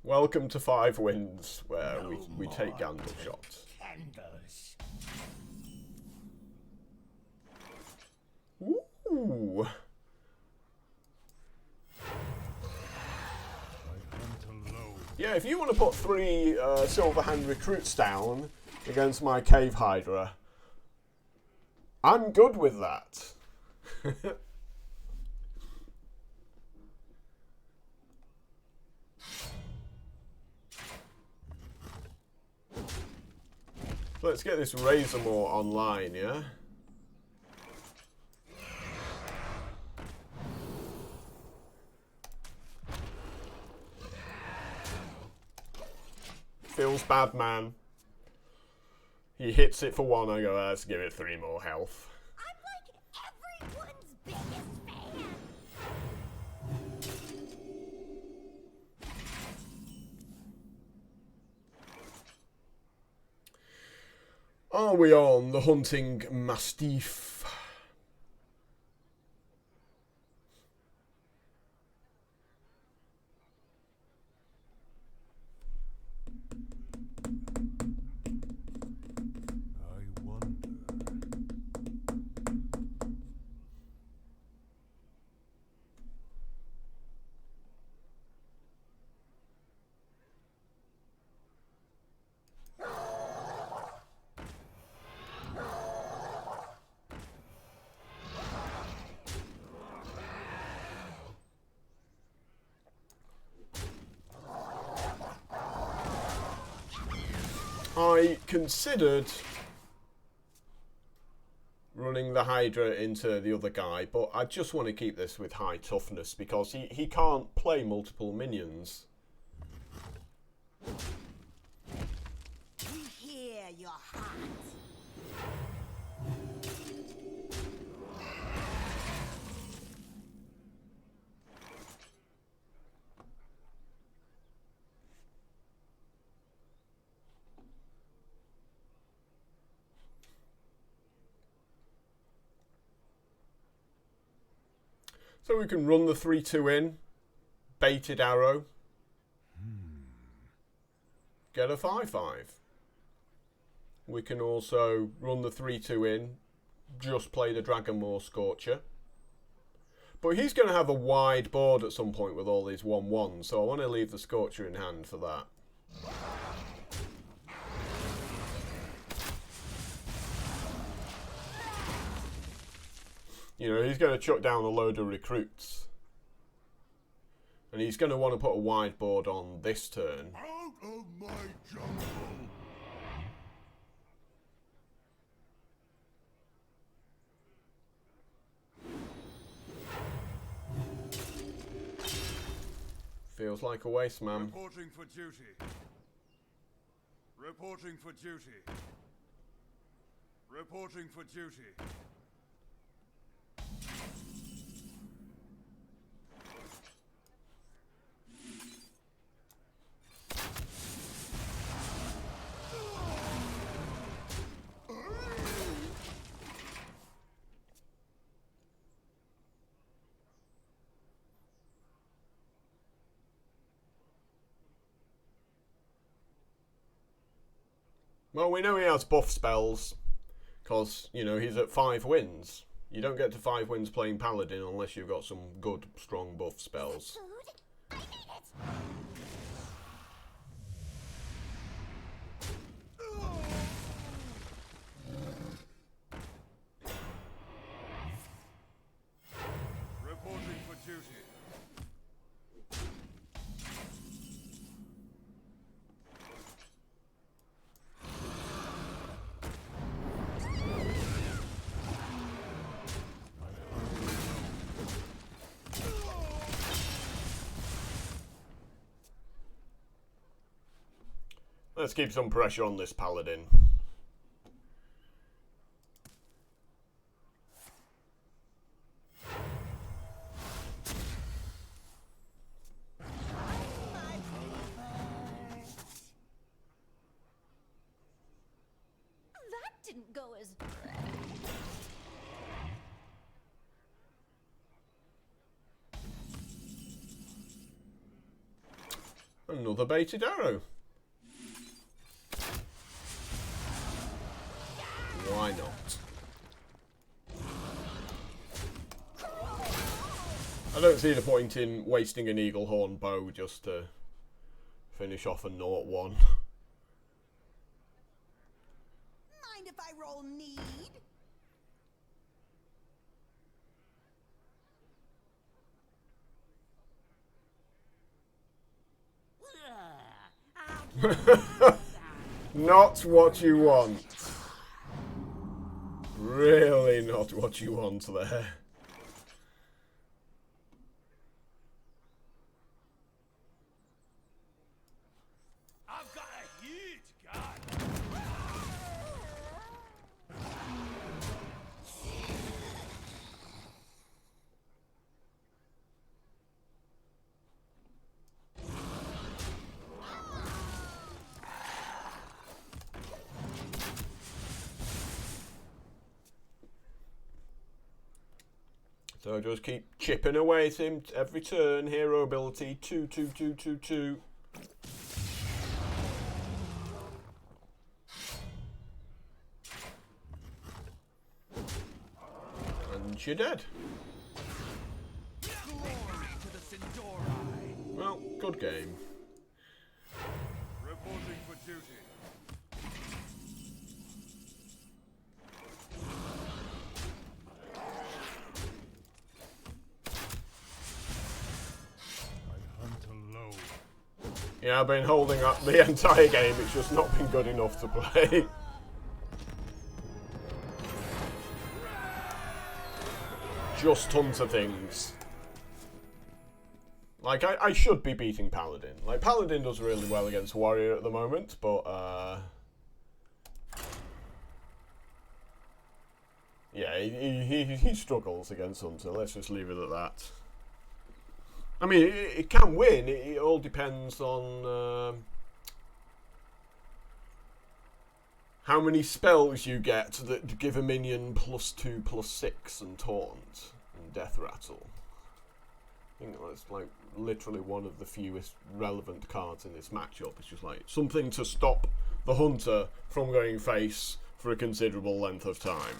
Welcome to 5 wins, where we take candle shots. Candles. Ooh. Yeah, if you want to put 3 Silverhand recruits down against my Cave Hydra, I'm good with that. Let's get this Razormaw online, yeah? Feels bad, man. He hits it for 1, I go, let's give it 3 more health. I'm like everyone's biggest fan. Are we on the hunting mastiff? I wonder. I considered running the Hydra into the other guy, but I just want to keep this with high toughness because he can't play multiple minions. We hear your heart. So we can run the 3-2 in, baited arrow, get a 5-5. We can also run the 3-2 in, just play the Dragonmaw Scorcher. But he's going to have a wide board at some point with all these 1-1s, so I want to leave the Scorcher in hand for that. You know, he's going to chuck down a load of recruits. And he's going to want to put a wide board on this turn. Out of my jungle! Feels like a waste, man. Reporting for duty. Reporting for duty. Reporting for duty. Well, we know he has buff spells, because, you know, he's at 5 wins. You don't get to 5 wins playing Paladin unless you've got some good, strong buff spells. Food? I need it. Reporting for duty. Let's keep some pressure on this Paladin. That didn't go as Another baited arrow. Why not? I don't see the point in wasting an eagle horn bow just to finish off a 0-1. Mind if I roll need? Not what you want. Really not what you want there. I've got a So just keep chipping away at him every turn. Hero ability 2, 2, 2, 2, 2. And you're dead. Well, good game. Reporting for duty. Yeah, I've been holding up the entire game, it's just not been good enough to play. Just tons of things. Like, I should be beating Paladin. Like, Paladin does really well against Warrior at the moment, but, yeah, he struggles against Hunter. Let's just leave it at that. I mean, it can win. It all depends on how many spells you get that give a minion +2, +6 and taunt and death rattle. I think that's like literally one of the fewest relevant cards in this matchup. It's just like something to stop the Hunter from going face for a considerable length of time.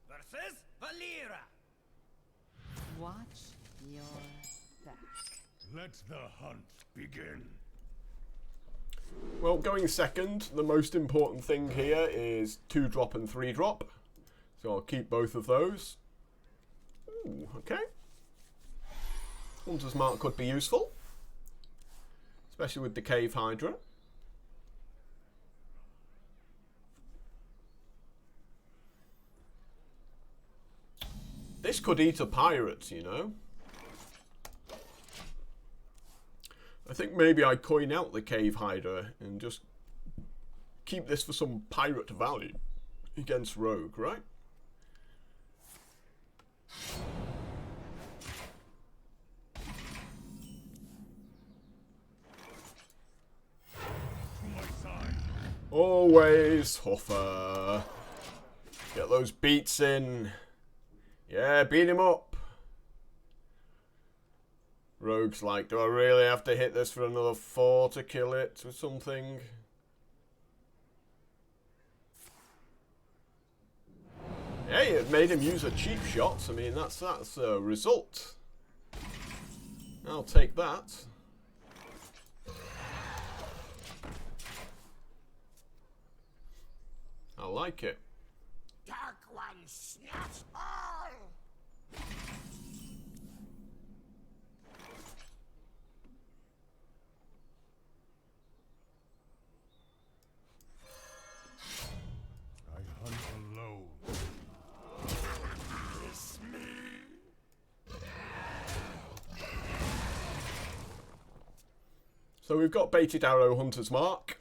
Versus Valera. Watch your back. Let the hunt begin. Well, going second, the most important thing here is 2-drop and 3-drop. So I'll keep both of those. Ooh, okay. Hunter's Mark could be useful. Especially with the Cave Hydra. This could eat a pirate, you know. I think maybe I coin out the Cave Hydra and just keep this for some pirate value against Rogue, right? Always Hoffer. Get those beats in. Yeah, beat him up. Rogue's like, do I really have to hit this for another 4 to kill it or something? Hey, it made him use a cheap shot. I mean, that's a result. I'll take that. I like it. Dark One snatch all. I hunt alone. It's me. So we've got Baited Arrow, Hunter's Mark.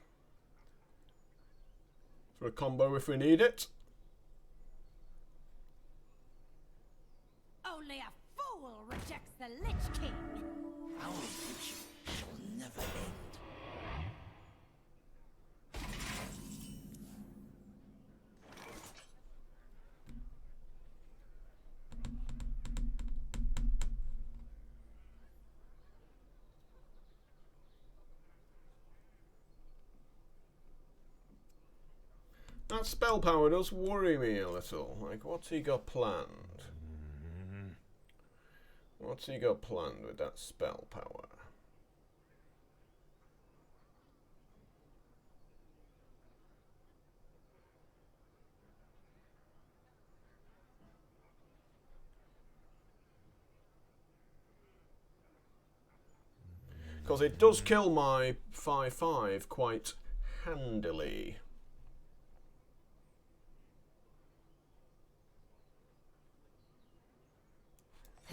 For a combo if we need it. Only a fool rejects the Lich King. Our adventure shall never end. That spell power does worry me a little. Like, what's he got planned? What's he got planned with that spell power? Because it does kill my 5/5 quite handily.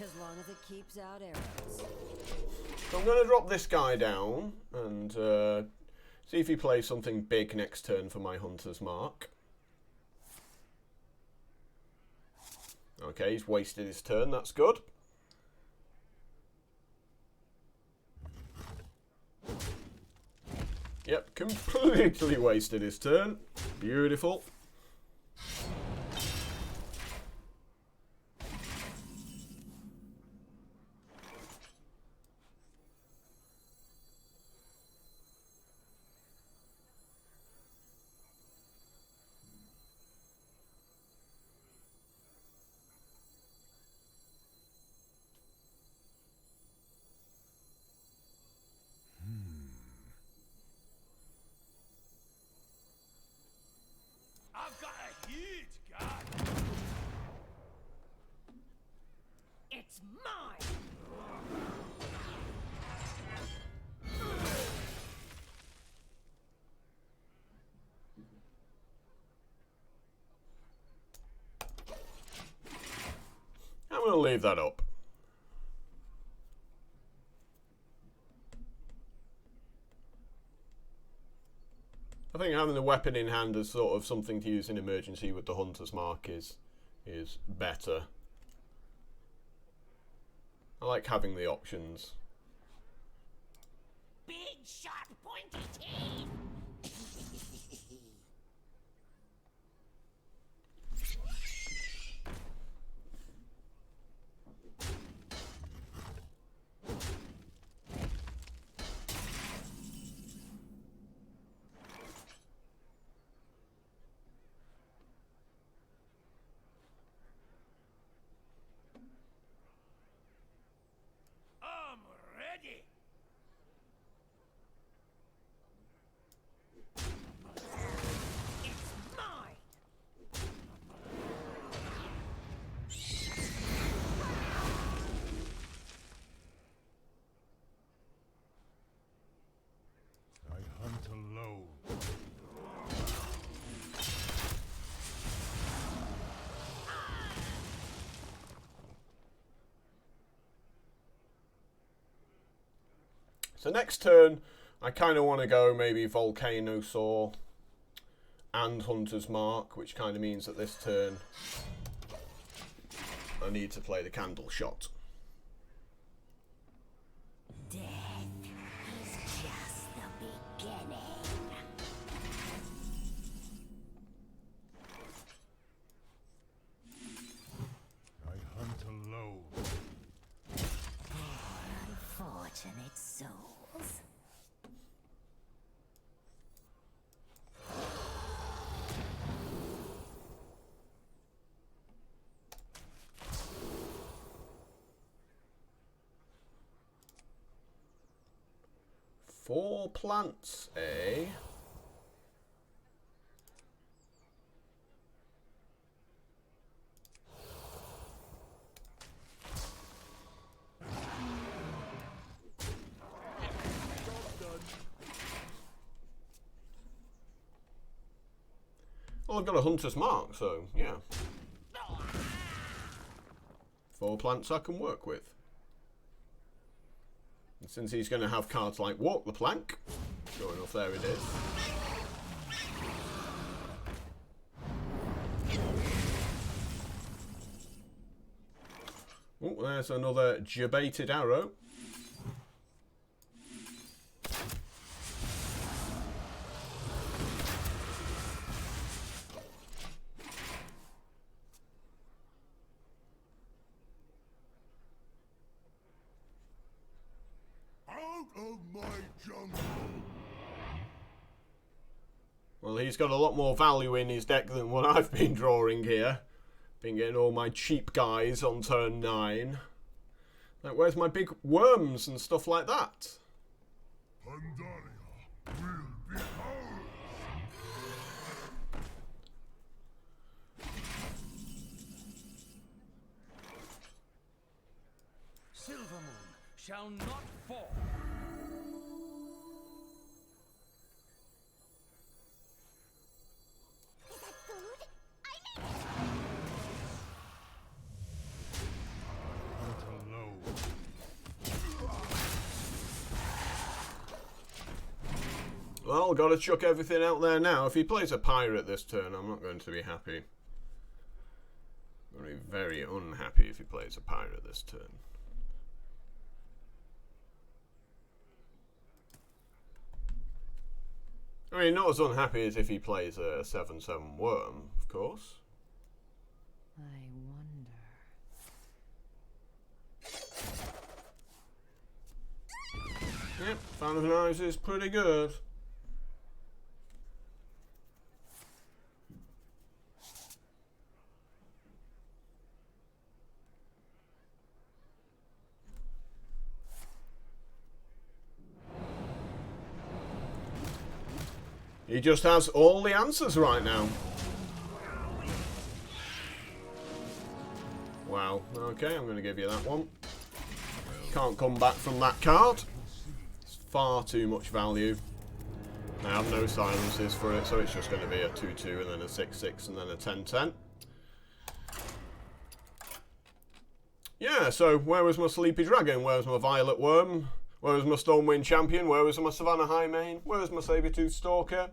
As long as it keeps out arrows. So I'm going to drop this guy down and see if he plays something big next turn for my Hunter's Mark. Okay, he's wasted his turn, that's good. Yep, completely wasted his turn. Beautiful. I've got a huge gun. It's mine! I'm going to leave that up. I think having the weapon in hand as sort of something to use in emergency with the Hunter's Mark is better. I like having the options. Big, sharp, pointy teeth! I'm ready. It's mine! I hunt alone. So next turn, I kind of want to go maybe Volcano Saw and Hunter's Mark, which kind of means that this turn I need to play the Candle Shot. Death is just the beginning. I hunt alone. Unfortunate souls. Four plants, eh? Well, I've got a Hunter's Mark, so yeah. 4 plants I can work with. And since he's going to have cards like Walk the Plank, sure enough, there it is. Oh, there's another Jebaited Arrow. Out of my jungle. Well, he's got a lot more value in his deck than what I've been drawing here. Been getting all my cheap guys on turn 9. Like, where's my big worms and stuff like that? Pandaria will be ours. Silvermoon shall not fall. Is that food? I need it! Hunt alone. Well, gotta chuck everything out there now. If he plays a pirate this turn, I'm not going to be happy. I'm going to be very unhappy if he plays a pirate this turn. I mean, not as unhappy as if he plays a 7/7 worm, of course. I wonder. Yep, Fan of Knives is pretty good. He just has all the answers right now. Wow, okay, I'm going to give you that one. Can't come back from that card. It's far too much value. I have no silences for it, so it's just going to be a 2/2 and then a 6/6 and then a 10/10. Yeah, so where was my Sleepy Dragon? Where was my Violet Worm? Where was my Stormwind Champion? Where was my Savannah Highmane? Where was my Sabertooth Stalker?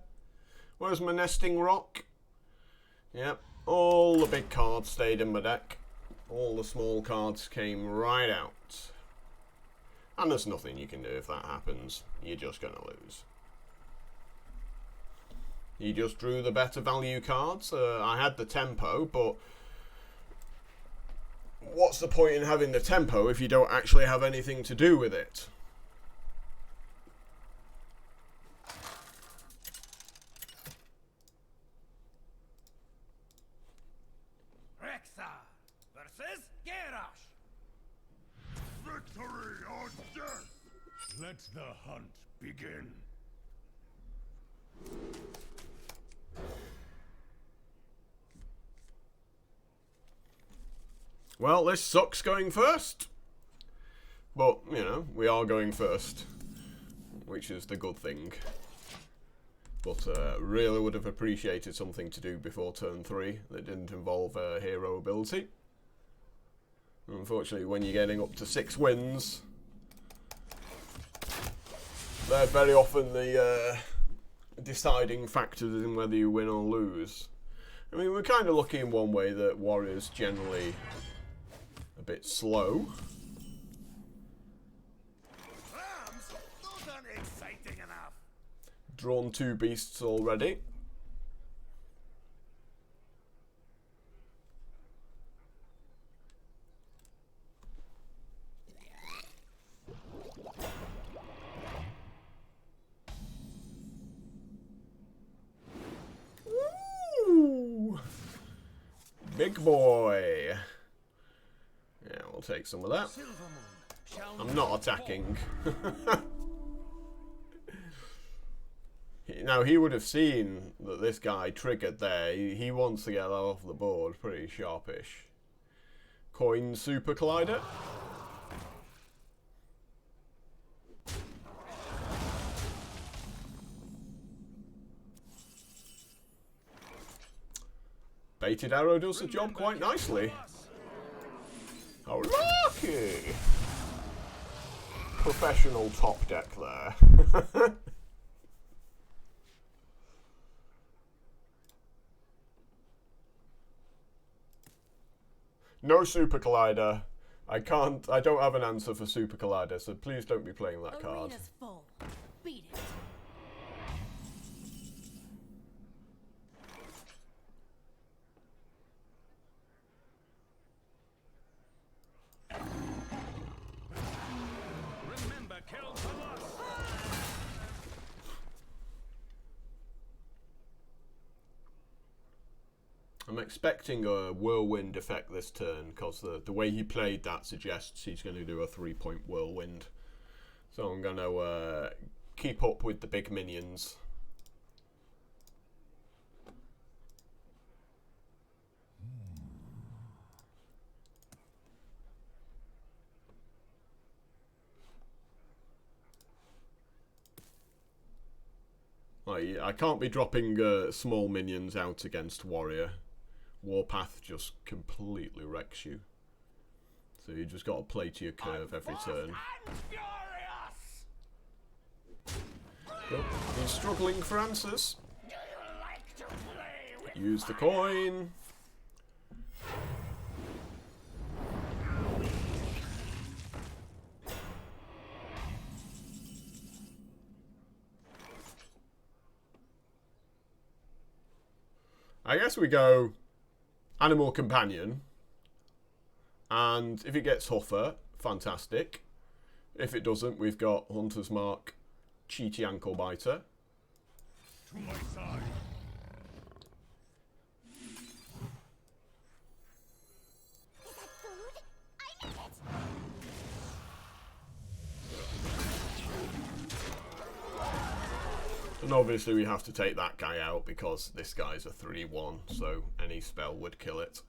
Where's my Nesting Rock? Yep, all the big cards stayed in my deck. All the small cards came right out. And there's nothing you can do if that happens. You're just going to lose. He just drew the better value cards. I had the tempo, but what's the point in having the tempo if you don't actually have anything to do with it? Versus Garrosh. Victory or death! Let the hunt begin. Well, this sucks going first. But, you know, we are going first, which is the good thing. But really would have appreciated something to do before turn 3 that didn't involve a hero ability. Unfortunately, when you're getting up to 6 wins, they're very often the deciding factors in whether you win or lose. I mean, we're kind of lucky in one way that Warrior's generally a bit slow. Rams, those aren't exciting enough. Drawn 2 beasts already. Ooh. Big boy. Yeah, we'll take some of that. I'm not attacking. Now, he would have seen that this guy triggered there. He wants to get that off the board pretty sharpish. Coin Super Collider. Baited Arrow does the job quite nicely. Oh, lucky! Professional top deck there. No Super Collider. I don't have an answer for Super Collider, so please don't be playing that card. Arena's full. Beat it. Remember, kill the loss. I'm expecting a whirlwind effect this turn, because the way he played that suggests he's going to do a 3-point whirlwind. So I'm going to keep up with the big minions. I can't be dropping small minions out against Warrior. Warpath just completely wrecks you. So you just got to play to your curve every turn. Go. He's struggling for answers. Use the coin. I guess we go Animal Companion. And if it gets Huffer, fantastic. If it doesn't, we've got Hunter's Mark, Cheaty Ankle Biter. To my side. And obviously we have to take that guy out because this guy's a 3-1, so any spell would kill it.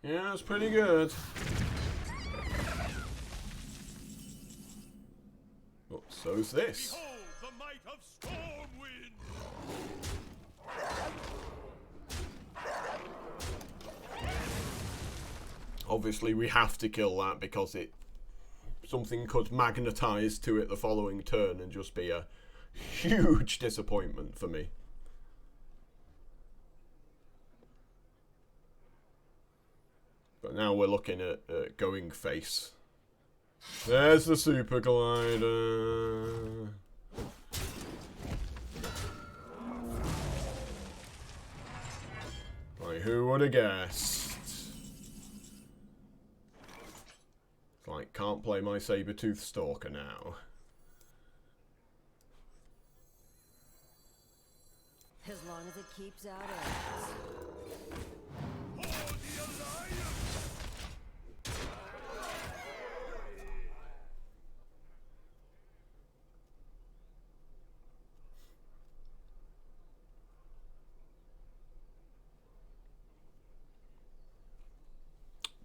Yeah, it's pretty good. Oh, so's this. Behold the might of Stormwind. Obviously we have to kill that because something could magnetize to it the following turn and just be a huge disappointment for me. But now we're looking at going face. There's the Super Glider. Like, who would have guessed? It's like, can't play my Saber-Tooth Stalker now. As long as it keeps out eggs. For the Alliance.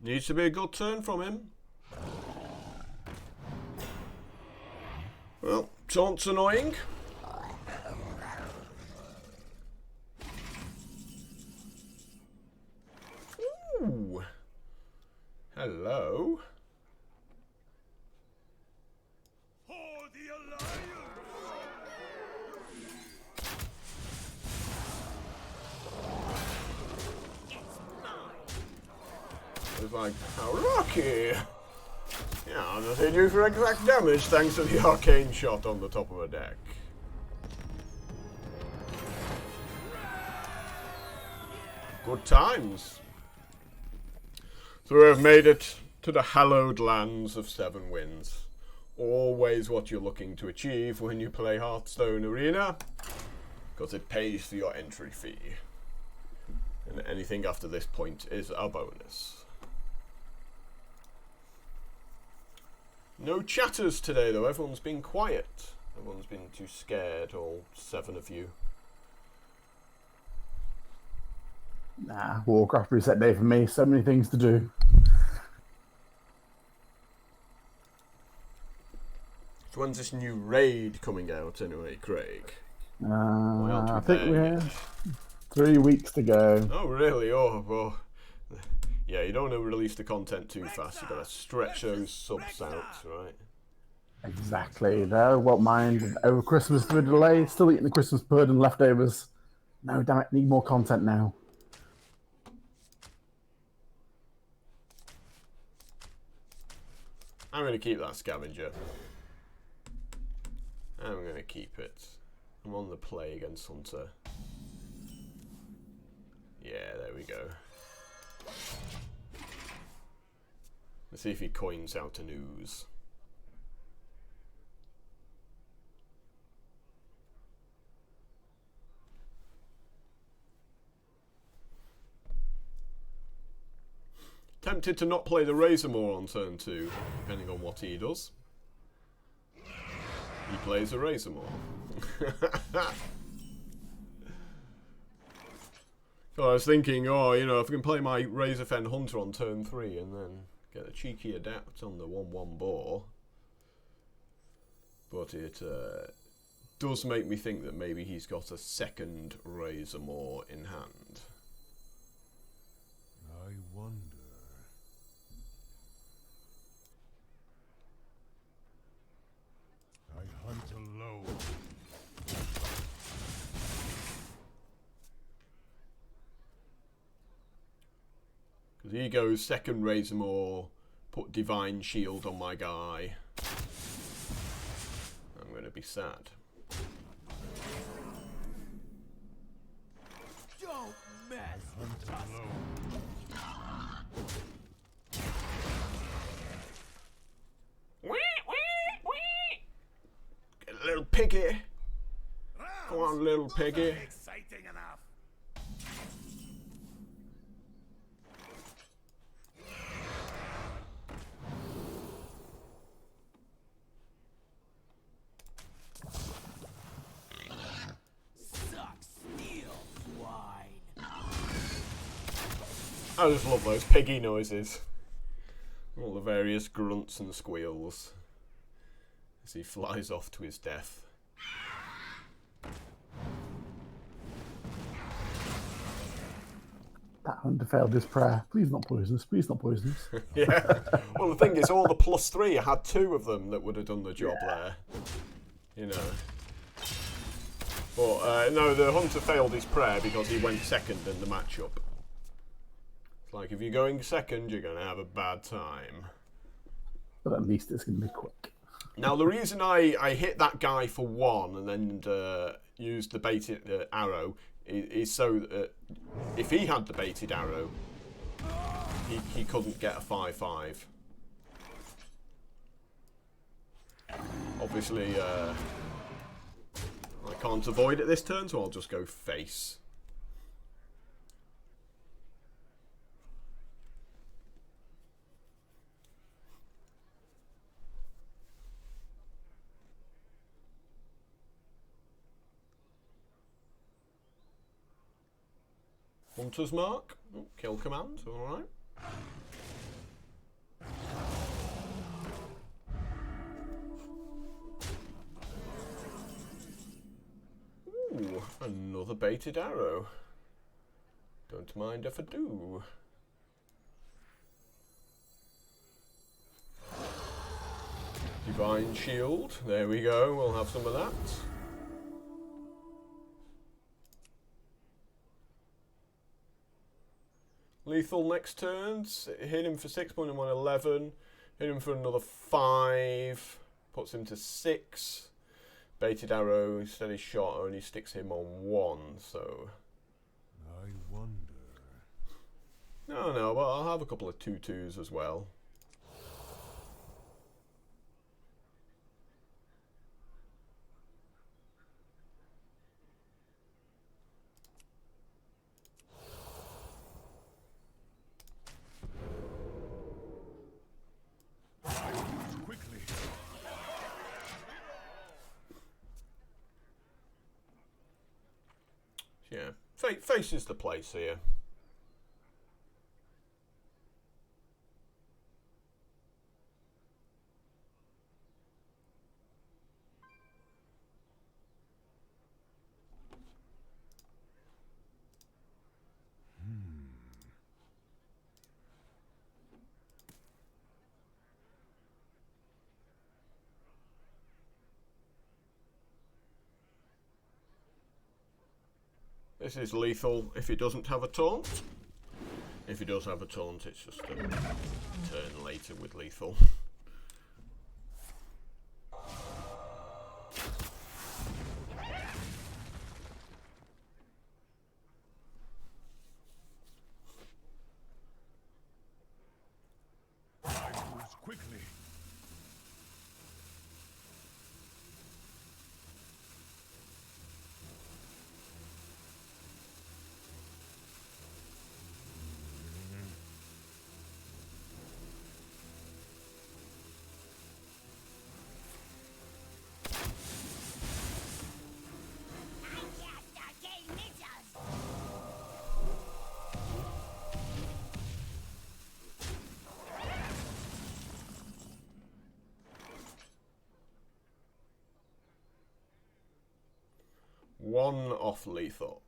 Needs to be a good turn from him. Well, taunt's annoying. Ooh. Hello. For the Alliance. It's like, how lucky. Yeah, does he do for exact damage thanks to the arcane shot on the top of a deck? Good times. So we have made it to the hallowed lands of 7 Winds. Always what you're looking to achieve when you play Hearthstone Arena, because it pays for your entry fee. And anything after this point is a bonus. No chatters today though, everyone's been quiet. Everyone's been too scared, all 7 of you. Nah, Warcraft reset day for me. So many things to do. So when's this new raid coming out anyway, Craig? I think we have 3 weeks to go. Oh really? Oh, well. Yeah, you don't want to release the content too fast. You've got to stretch those subs out, right? Exactly. Though, won't mind over Christmas for a delay. Still eating the Christmas pudding and leftovers. No, damn it, need more content now. I'm going to keep that scavenger. I'm going to keep it. I'm on the play against Hunter. Yeah, there we go. Let's see if he coins out an ooze. Tempted to not play the Razormaw on turn 2, depending on what he does. He plays a Razormaw. So I was thinking, oh, you know, if I can play my Razorfen Hunter on turn 3 and then get a cheeky adapt on the 1/1 boar. But it does make me think that maybe he's got a second Razormaw in hand. I wonder. I hunt alone. Because he goes second Razormaw, put Divine Shield on my guy. I'm going to be sad. mess. Hunt alone. Get a little piggy. Come on, little piggy. Exciting enough. Suck steel, swine. I just love those piggy noises. All the various grunts and squeals as he flies off to his death. That hunter failed his prayer. Please not poisonous. Please not poisonous. Yeah. Well, the thing is, all the +3, I had 2 of them that would have done the job there. You know. But no, the hunter failed his prayer because he went second in the matchup. It's like, if you're going second, you're going to have a bad time. But at least it's going to be quick. Now, the reason I hit that guy for 1 and then used the baited arrow is so that if he had the baited arrow, he couldn't get a 5-5. Obviously, I can't avoid it this turn, so I'll just go face. Hunter's mark. Oh, kill command, alright. Ooh, another baited arrow. Don't mind if I do. Divine shield. There we go, we'll have some of that. Lethal next turns, hit him for 6 point and 111, hit him for another 5, puts him to 6. Baited arrow, steady shot only sticks him on 1, so. I wonder. No, but I'll have a couple of 2-2s as well. Quickly. Yeah, face is the place here. This is lethal if he doesn't have a taunt. If he does have a taunt, it's just a turn later with lethal. I moves quickly. One off lethal.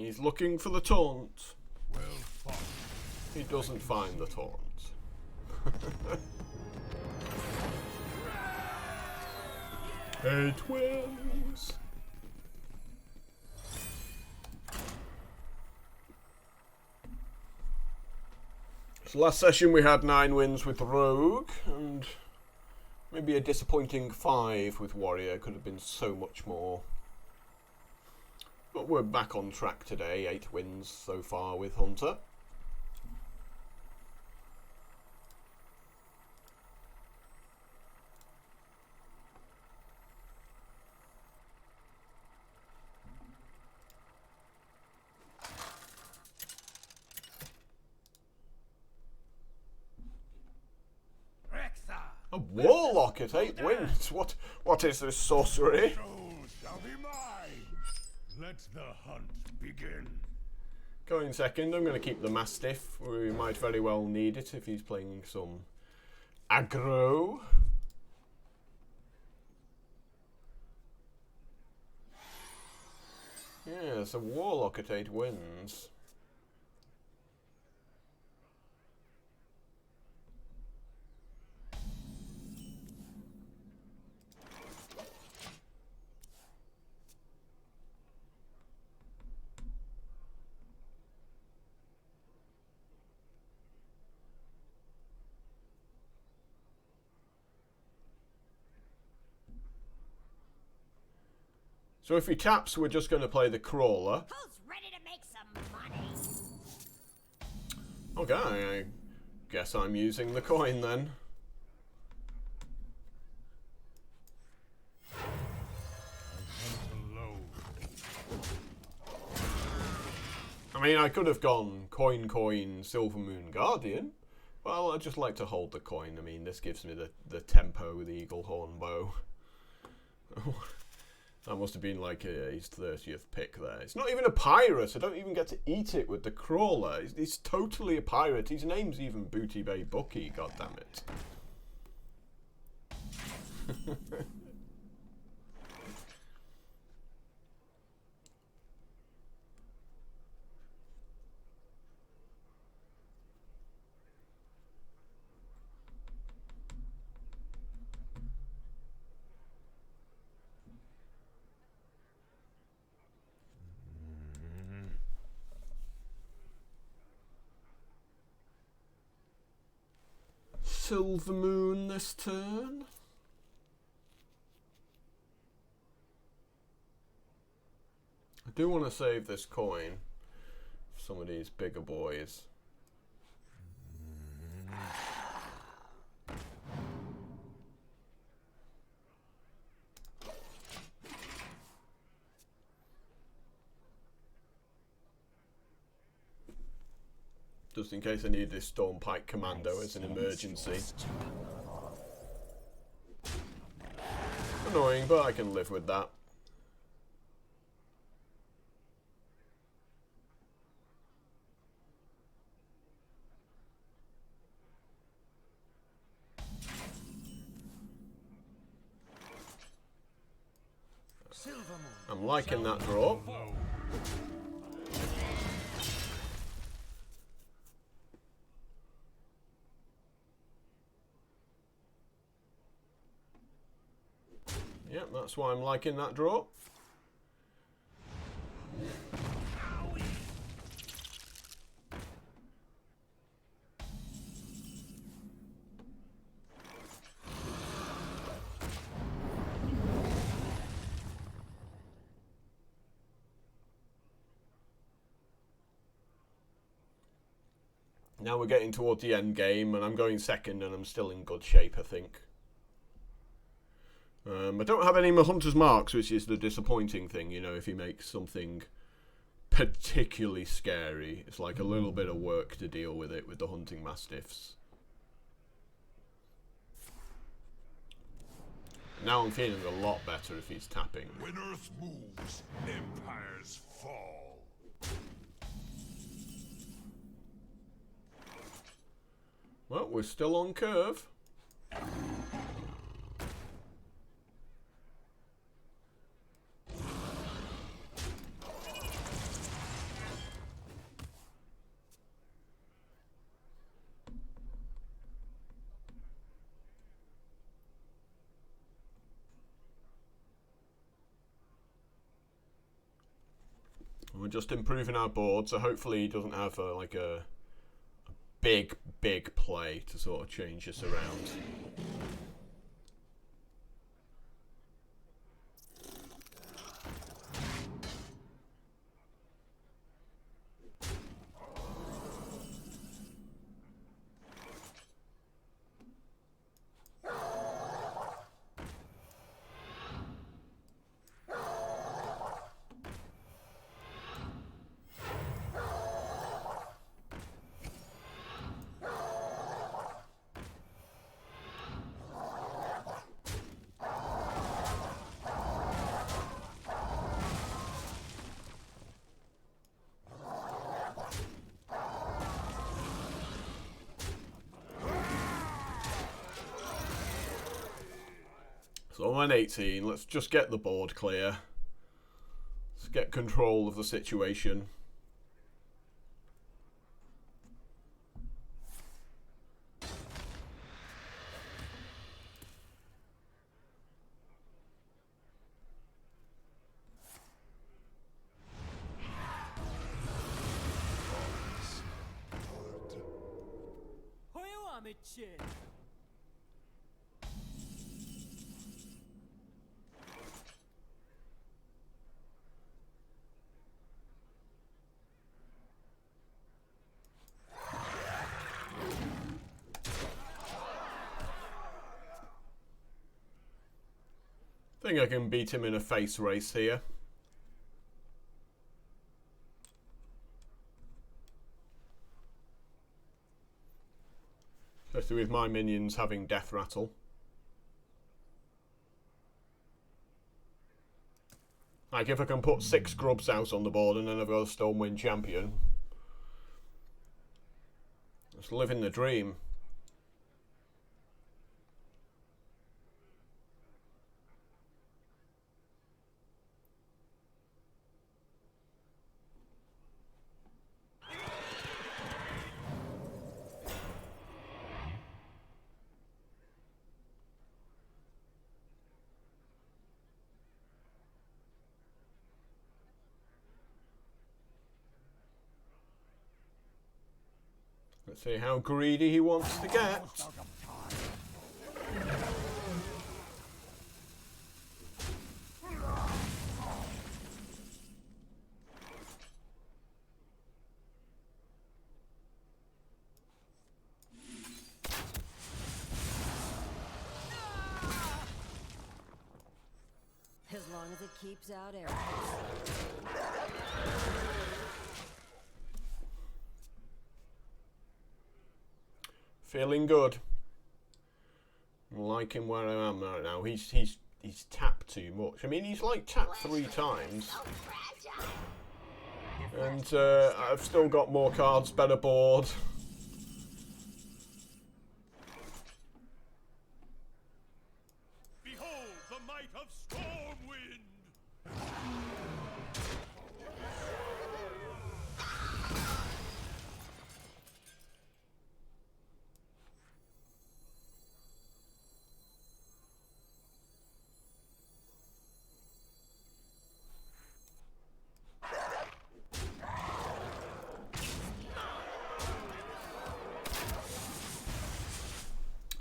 He's looking for the taunt. Well fought. He doesn't find the taunt. 8 wins. So last session we had 9 wins with Rogue, and maybe a disappointing 5 with Warrior. Could have been so much more. But we're back on track today. 8 wins so far with Hunter. A Warlock at 8 wins. What is this sorcery? Souls shall be mine. Let the hunt begin. Going second, I'm going to keep the Mastiff. We might very well need it if he's playing some aggro. Yeah, it's a Warlock at 8 wins. So if he taps, we're just going to play the Crawler. Who's ready to make some money? Okay, I guess I'm using the coin then. I mean, I could have gone coin, Silver Moon Guardian. Well, I just like to hold the coin. I mean, this gives me the tempo with the Eagle Horn Bow. That must have been like his 30th pick there. It's not even a pirate. I don't even get to eat it with the Crawler. He's totally a pirate. His name's even Booty Bay Bucky, goddammit. Silver Moon this turn. I do want to save this coin for some of these bigger boys. Just in case I need this Stormpike Commando as an emergency. Annoying, but I can live with that. I'm liking that draw. Yep, that's why I'm liking that draw. Now we're getting toward the end game, and I'm going second, and I'm still in good shape, I think. I don't have any more Hunter's Marks, which is the disappointing thing, you know, if he makes something particularly scary. It's like a little bit of work to deal with it with the Hunting Mastiffs. Now I'm feeling a lot better if he's tapping. When Earth moves, empires fall. Well, we're still on curve. We're just improving our board, so hopefully he doesn't have like a big play to sort of change us around. So I'm on 18, let's just get the board clear. Let's get control of the situation. Who you want me, chin? I think I can beat him in a face race here. Especially with my minions having death rattle. Like if I can put 6 grubs out on the board and then I've got a Stormwind champion. Just living the dream. Let's see how greedy he wants to get. As long as it keeps out arrows. Feeling good. I'm liking where I am right now. He's tapped too much. I mean, he's like tapped 3 times. And I've still got more cards, better board. Behold the might of Stormwind!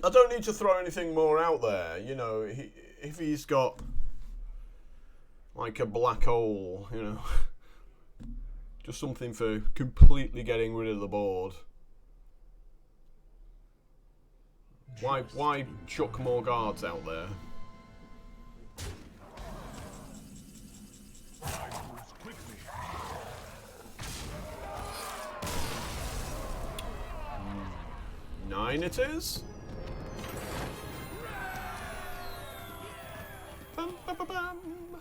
I don't need to throw anything more out there, you know, if he's got like a black hole, you know, just something for completely getting rid of the board. Why chuck more guards out there? Nine it is. Bum, bum, bum, bum.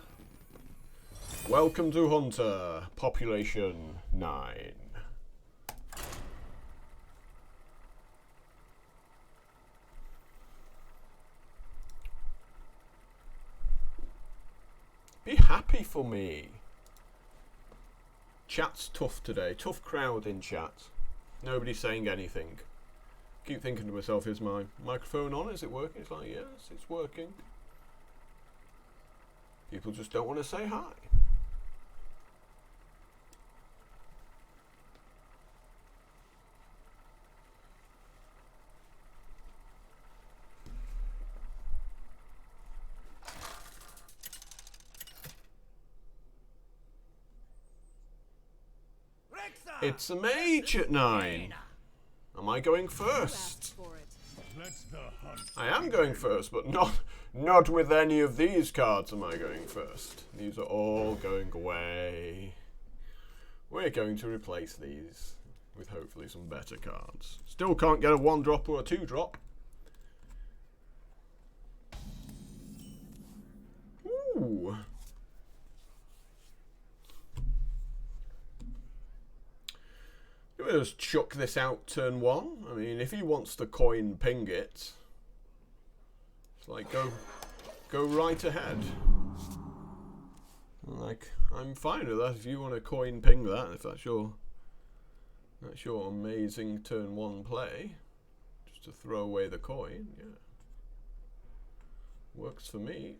Welcome to Hunter, population 9. Be happy for me. Chat's tough today. Tough crowd in chat. Nobody's saying anything. Keep thinking to myself, is my microphone on? Is it working? It's like, yes, it's working. People just don't want to say hi. It's a mage at 9. Am I going first? For it. Let the hunt. I am going first, but not with any of these cards am I going first. These are all going away. We're going to replace these with hopefully some better cards. Still can't get a 1-drop or a 2-drop. Ooh. We'll just chuck this out turn 1. I mean, if he wants to coin ping it, it's like go right ahead. Like, I'm fine with that if you want to coin ping that, if that's your amazing turn 1 play. Just to throw away the coin, yeah. Works for me.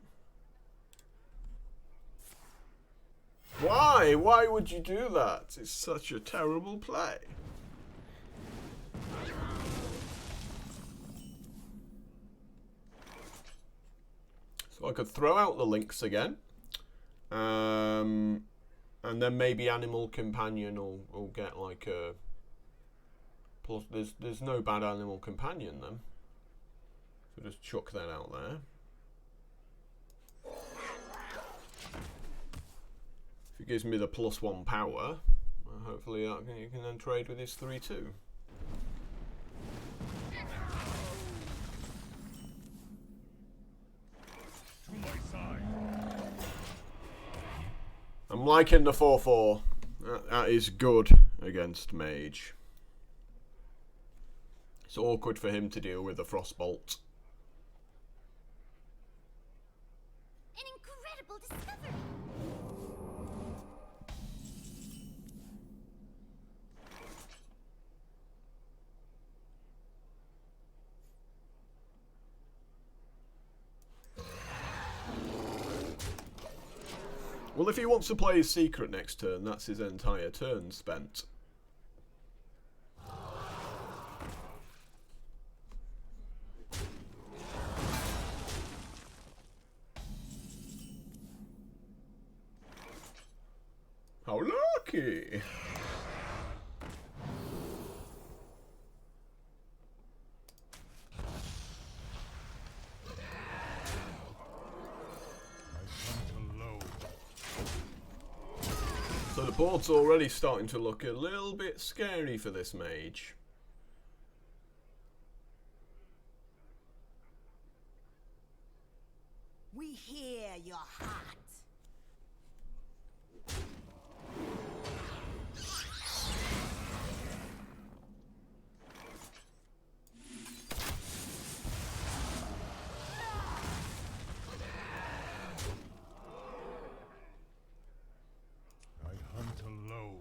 Why? Why would you do that? It's such a terrible play. So I could throw out the links again. And then maybe Animal Companion will get like a... Plus, there's no bad Animal Companion then. So just chuck that out there. If it gives me the +1 power, hopefully you can then trade with his 3-2. To my side. I'm liking the 4-4. That is good against Mage. It's awkward for him to deal with the Frostbolt. An incredible discovery! Well, if he wants to play his secret next turn, that's his entire turn spent. How lucky! So the board's already starting to look a little bit scary for this mage. We hear your heart. I hunt alone.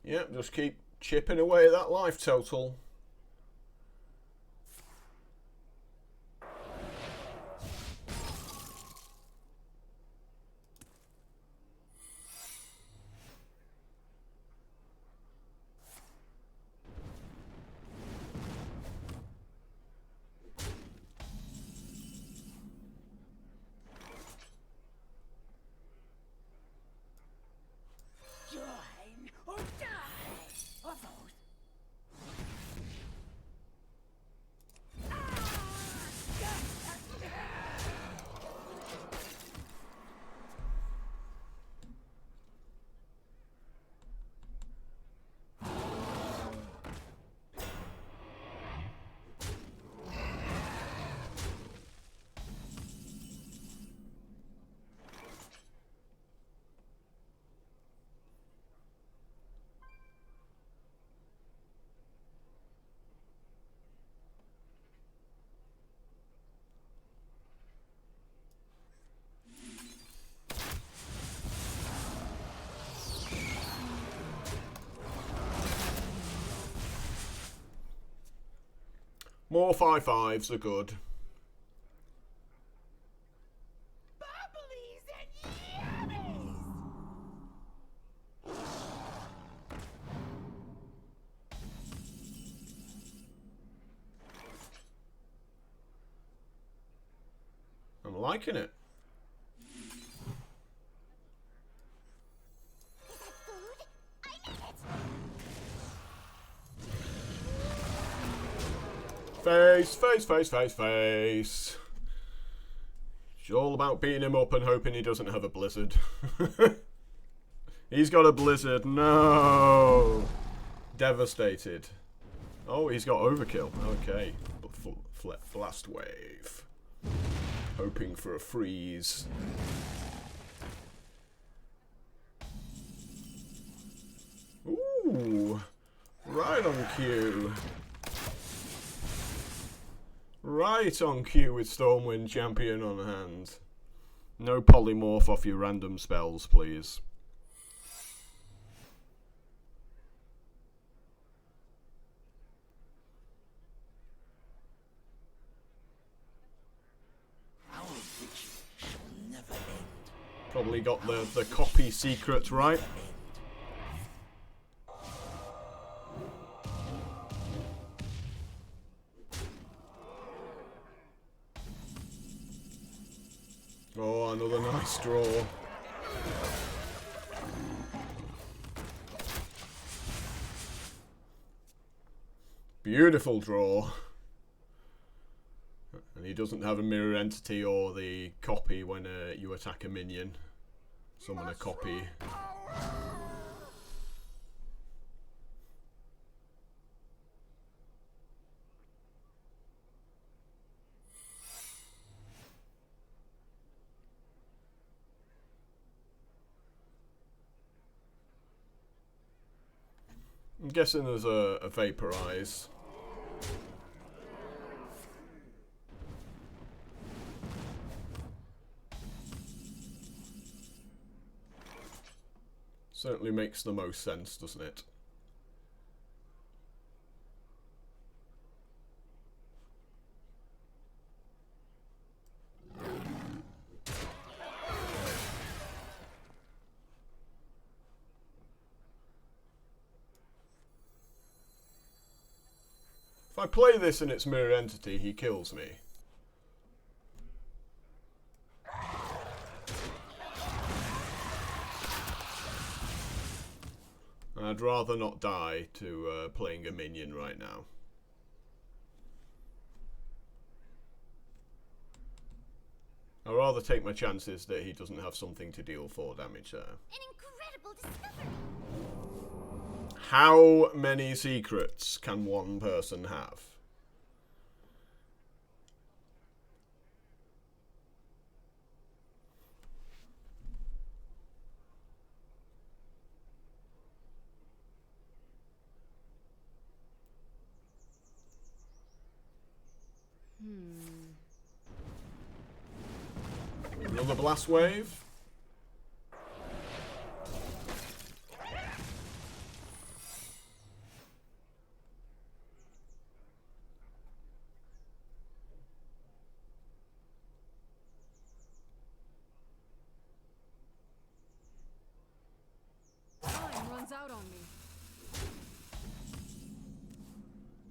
Yep, just keep chipping away at that life total. Join or die, or both. More 5/5s are good. Bubblies and yummies! I'm liking it. Face, face, face, face, face. It's all about beating him up and hoping he doesn't have a blizzard. He's got a blizzard. No. Devastated. Oh, he's got overkill. Okay. Blast wave. Hoping for a freeze. Ooh. Right on cue. Right on cue with Stormwind Champion on hand. No polymorph off your random spells, please. Probably got the copy secret right. Oh, another nice draw. Beautiful draw. And he doesn't have a mirror entity or the copy when you attack a minion. Summon a copy. I'm guessing there's a vaporize. Certainly makes the most sense, doesn't it? If I play this in its mirror entity, he kills me. I'd rather not die to playing a minion right now. I'd rather take my chances that he doesn't have something to deal 4 damage there. An incredible discovery. How many secrets can one person have? Another blast wave. Time runs out on me.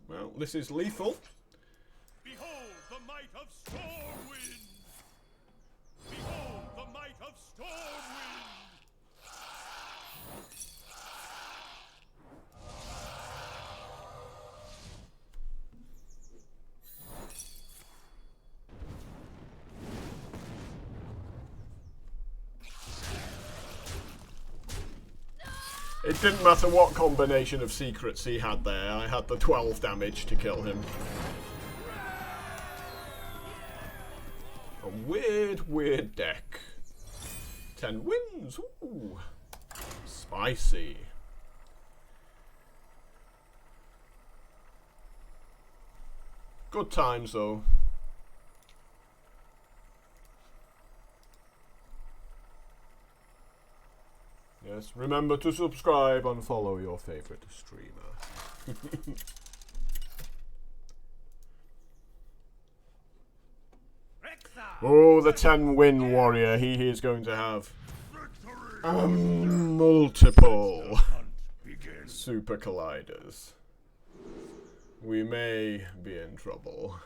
Well, this is lethal. Behold the might of Stormwind! Behold the might of Stormwind! It didn't matter what combination of secrets he had there, I had the 12 damage to kill him. A weird, weird deck. 10 wins, ooh. Spicy. Good times though. Yes, remember to subscribe and follow your favourite streamer. Oh, the 10-win warrior. He is going to have multiple super colliders. We may be in trouble.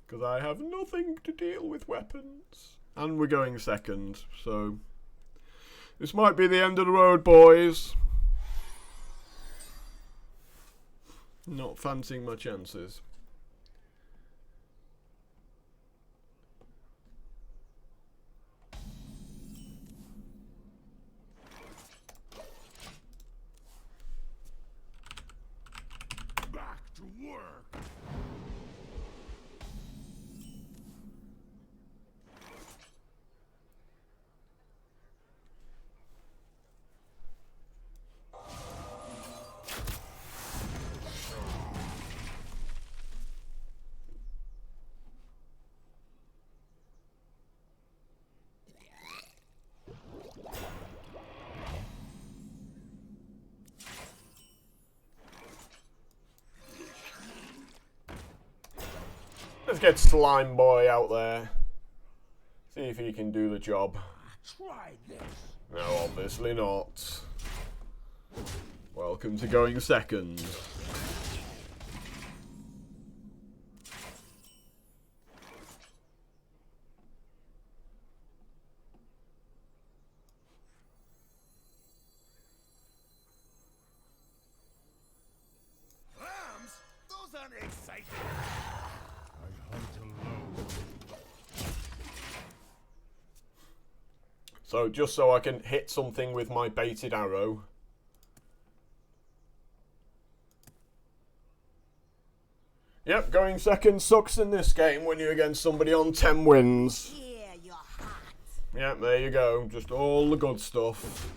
Because I have nothing to deal with weapons. And we're going second, so This might be the end of the road, boys. Not fancying my chances. Back to work. Let's get Slime Boy out there. See if he can do the job. Try this. No, obviously not. Welcome to going second. Lambs? Those aren't exciting. I hunt alone. So just so I can hit something with my baited arrow. Yep, going second sucks in this game when you're against somebody on 10 wins. Hear your heart. Yep, there you go. Just all the good stuff.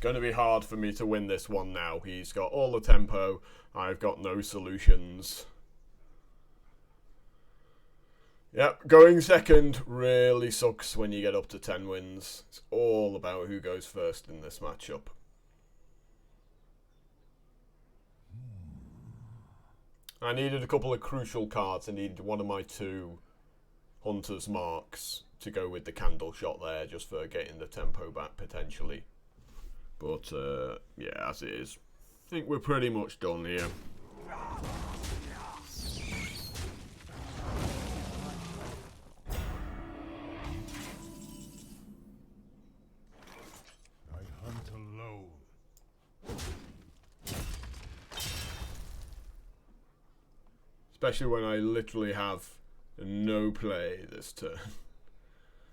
Going to be hard for me to win this one now. He's got all the tempo. I've got no solutions. Yep, going second really sucks when you get up to 10 wins. It's all about who goes first in this matchup. I needed a couple of crucial cards. I needed one of my 2 Hunter's Marks to go with the candle shot there, just for getting the tempo back potentially. But, yeah, as it is. I think we're pretty much done here. I hunt alone. Especially when I literally have no play this turn.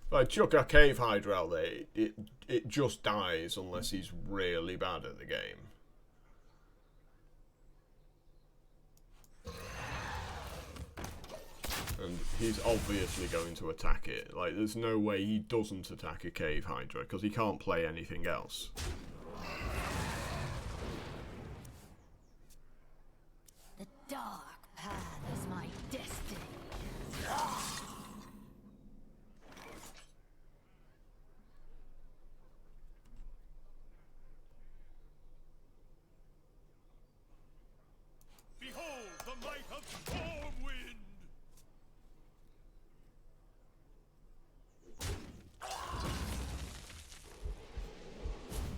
If I chuck a Cave Hydra out there, it just dies unless he's really bad at the game. And he's obviously going to attack it. Like, there's no way he doesn't attack a Cave Hydra, because he can't play anything else. The dark path is my destiny. Behold the might of Stormwind!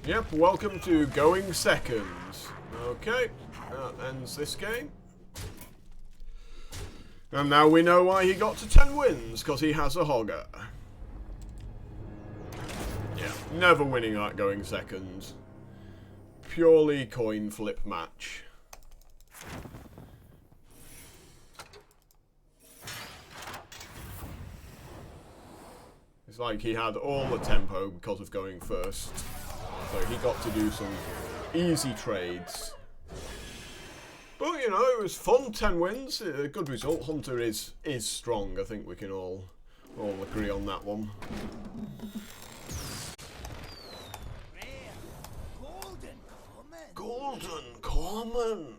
Yep, welcome to going second. Okay, that ends this game. And now we know why he got to 10 wins, because he has a Hogger. Yeah, never winning that going second. Purely coin flip match. It's like he had all the tempo because of going first. So he got to do some easy trades. But, you know, it was fun, 10 wins, a good result. Hunter is strong, I think we can all agree on that one. Golden common. Golden Common!